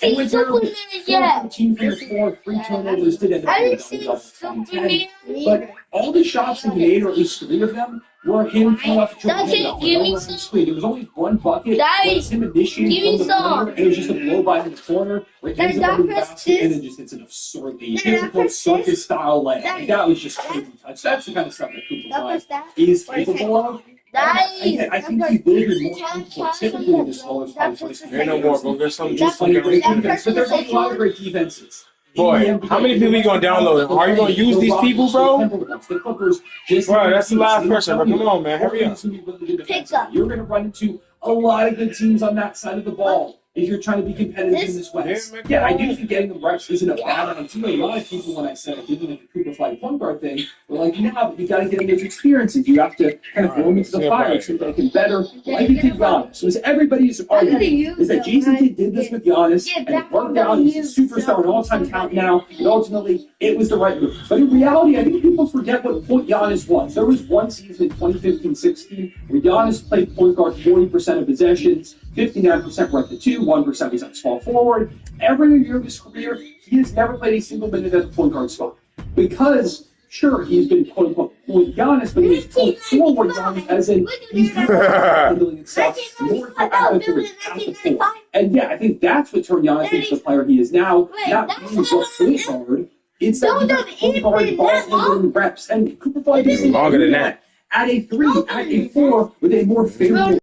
and with their 14 from the floor, 3 turnovers did end up being but all the shots he made, or at least 3 of them, were him coming off the screen. There was only one bucket where it's him initiating from the corner, and it was just a blow by in the corner, where he ends up in the basket, and then just hits an absurdly physical circus-style layup. Like, that was just crazy touch. That's the kind of stuff that Cooper Flag is capable of. I think he will be more comfortable typically in this smaller place. There no more, bro. There's some just plenty of great defense, but there's a lot of great defenses. Boy, how many people are you going to download? Are you going to use these people, bro? Bro, that's the last person, bro. Come on, man. Hurry up. You're going to run into a lot of good teams on that side of the ball if you're trying to be competitive in this way. Yeah, I do think getting the reps isn't a bad idea. A lot of people, when I said I didn't like the Cooper Flag point guard thing, were like, yeah, but you got to get them those experiences. You have to kind of throw them into the fire so they can better, like you did Giannis. So everybody's argument is that Jason Kidd did this with Giannis, and it worked out. He's a superstar, an all-time talent now, and ultimately, it was the right move. But in reality, I think people forget what point Giannis was. There was one season in 2015-16 where Giannis played point guard 40% of possessions, 59% were at the 2, 1% was at small forward. Every year of his career, he has never played a single minute at the point guard spot. Because, sure, he's been quote-unquote point Giannis, but he's point forward Giannis, as in he's handling himself more effectively at the floor. And yeah, I think that's what turned Giannis into the player he is now, not being just point guard. It's that he got point guard ball handling reps. And Cooper Flag is longer than that. At a 3, at a 4, with a more favorable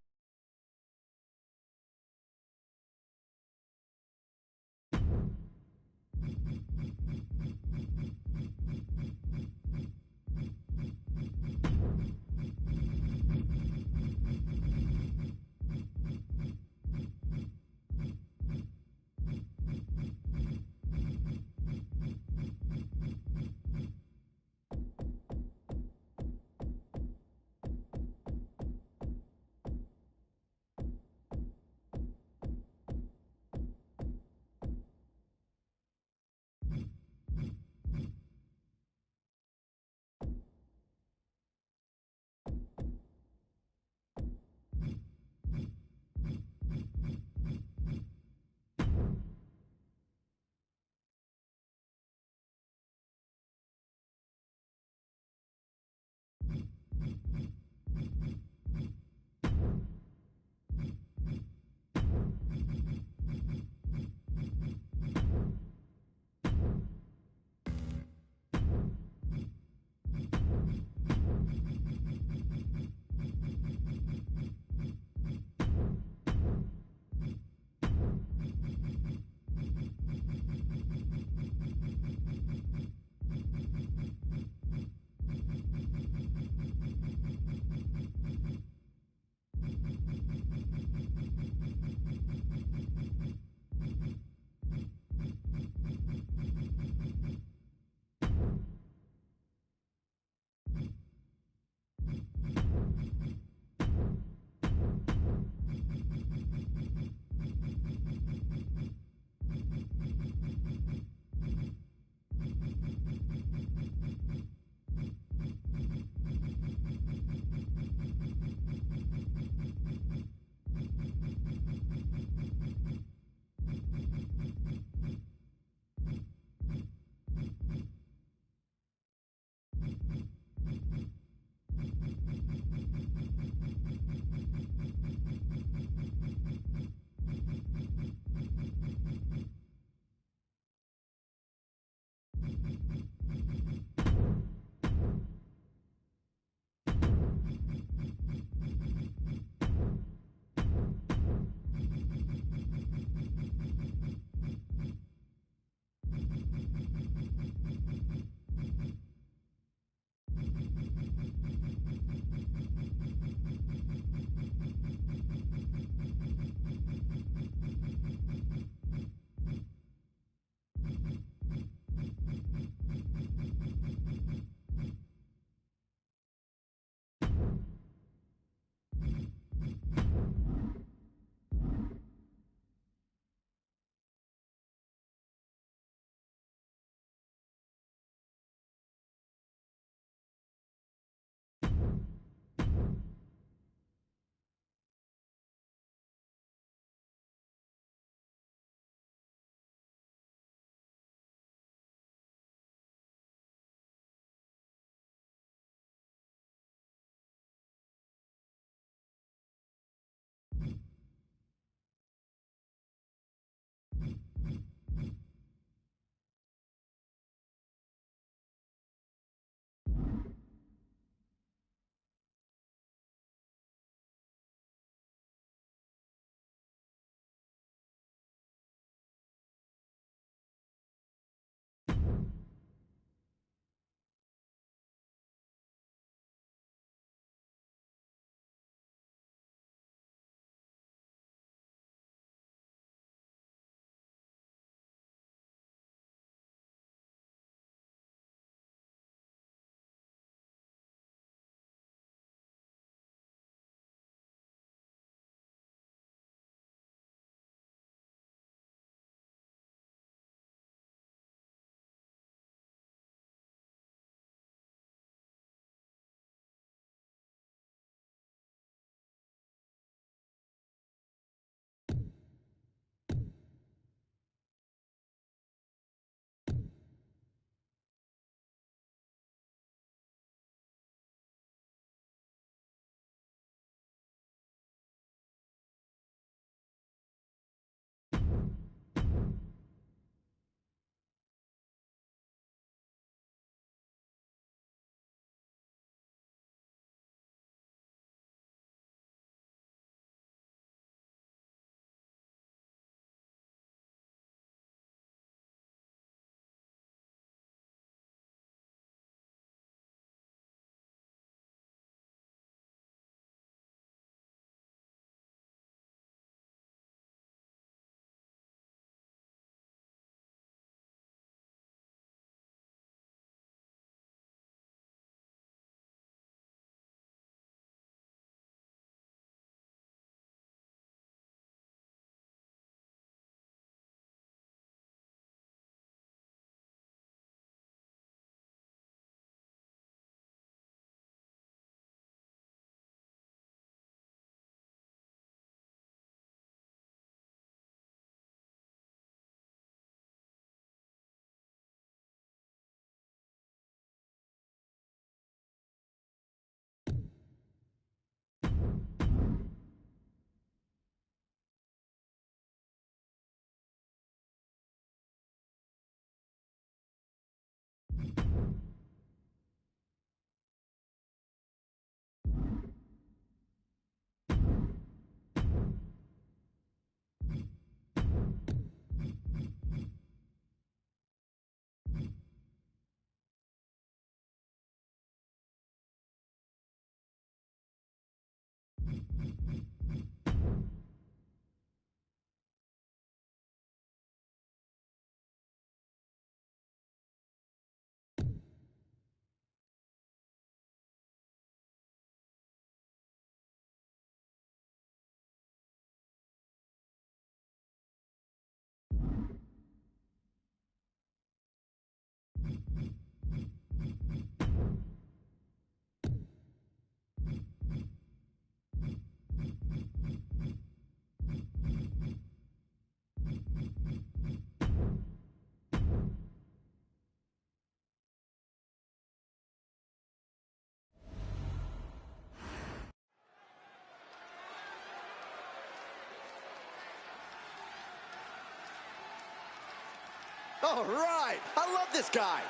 All right, I love this guy.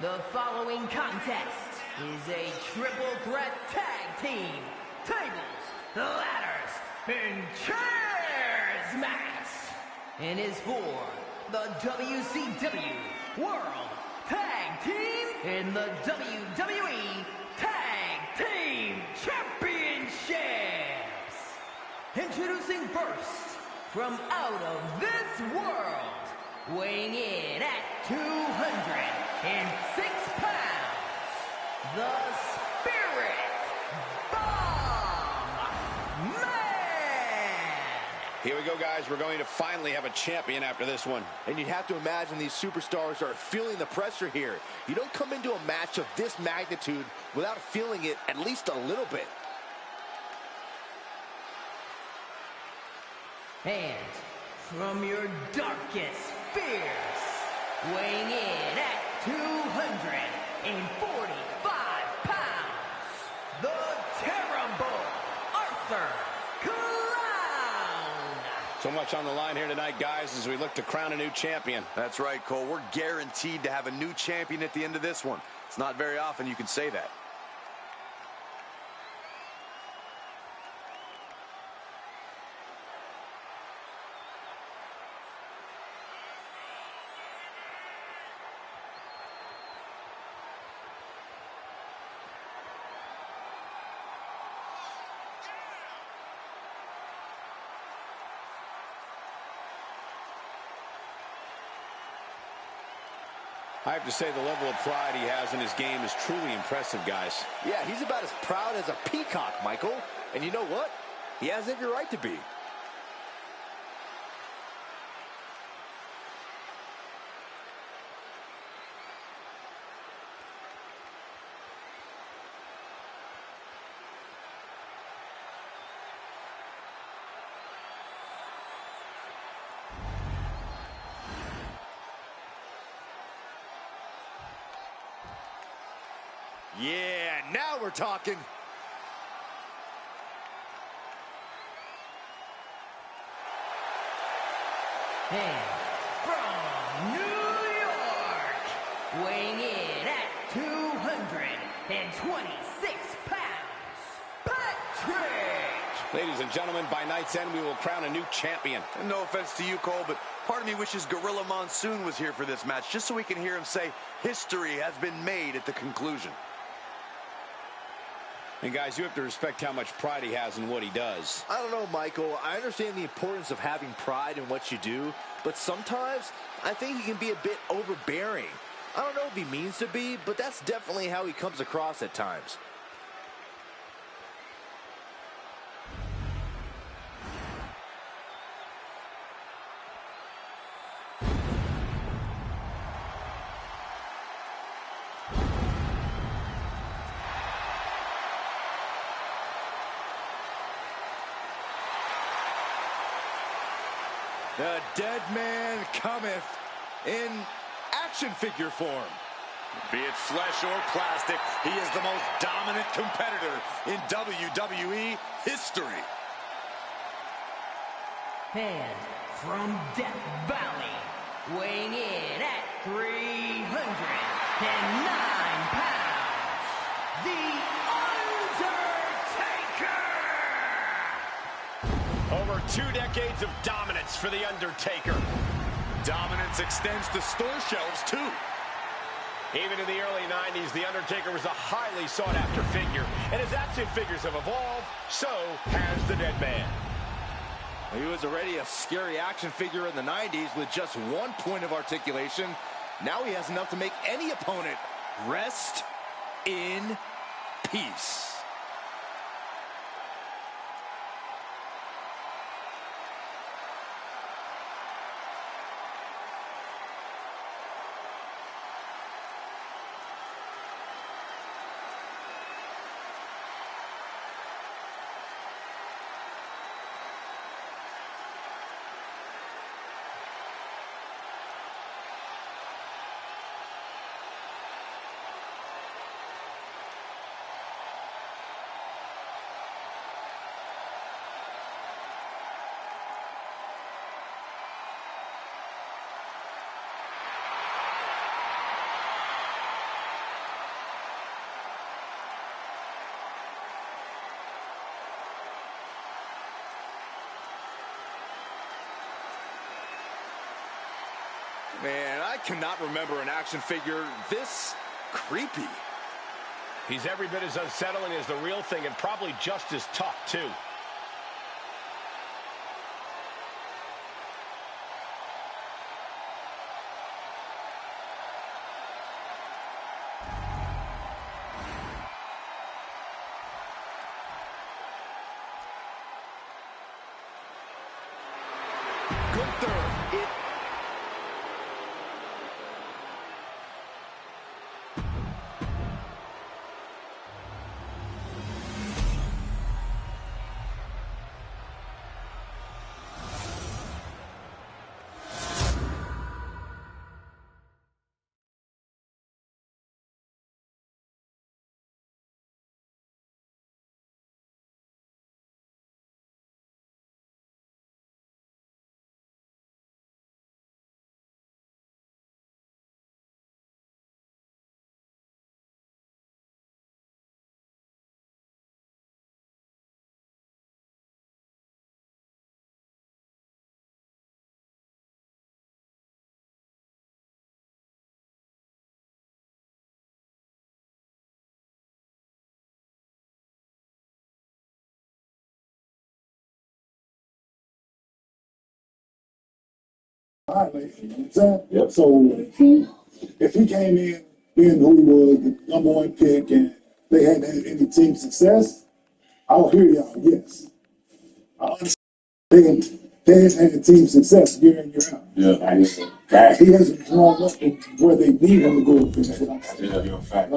The following contest is a triple threat tag team, tables, ladders, and chairs match, and is for the WCW World Tag Team and the WWE Tag Team Championships. Introducing first, from out of this world, weighing in at 206 pounds, the Spirit Bomb Man! Here we go, guys. We're going to finally have a champion after this one. And you'd have to imagine these superstars are feeling the pressure here. You don't come into a match of this magnitude without feeling it at least a little bit. And from your darkest fears, weighing in at 245 pounds, the terrible Arthur Clown! So much on the line here tonight, guys, as we look to crown a new champion. That's right, Cole. We're guaranteed to have a new champion at the end of this one. It's not very often you can say that. I have to say the level of pride he has in his game is truly impressive, guys. Yeah, he's about as proud as a peacock, Michael. And you know what? He has every right to be. Yeah, now we're talking. And from New York, weighing in at 226 pounds, Patrick! Ladies and gentlemen, by night's end, we will crown a new champion. And no offense to you, Cole, but part of me wishes Gorilla Monsoon was here for this match, just so we can hear him say history has been made at the conclusion. And guys, you have to respect how much pride he has in what he does. I don't know, Michael. I understand the importance of having pride in what you do, but sometimes I think he can be a bit overbearing. I don't know if he means to be, but that's definitely how he comes across at times. The dead man cometh in action figure form. Be it flesh or plastic, he is the most dominant competitor in WWE history. And from Death Valley, weighing in at 309 pounds, The Undertaker! Over 2 decades of dominance for The Undertaker. Dominance extends to store shelves, too. Even in the early 90s, The Undertaker was a highly sought-after figure. And as action figures have evolved, so has the Dead Man. He was already a scary action figure in the 90s with just 1 point of articulation. Now he has enough to make any opponent rest in peace. Man, I cannot remember an action figure this creepy. He's every bit as unsettling as the real thing and probably just as tough, too. Yep. So if he came in being who he was, the number one pick, and they hadn't had any team success, I'll hear y'all. Yes, I understand. They hadn't had team success year in year out. Yeah, he hasn't grown up where they need him to go. Yeah, you're a fact.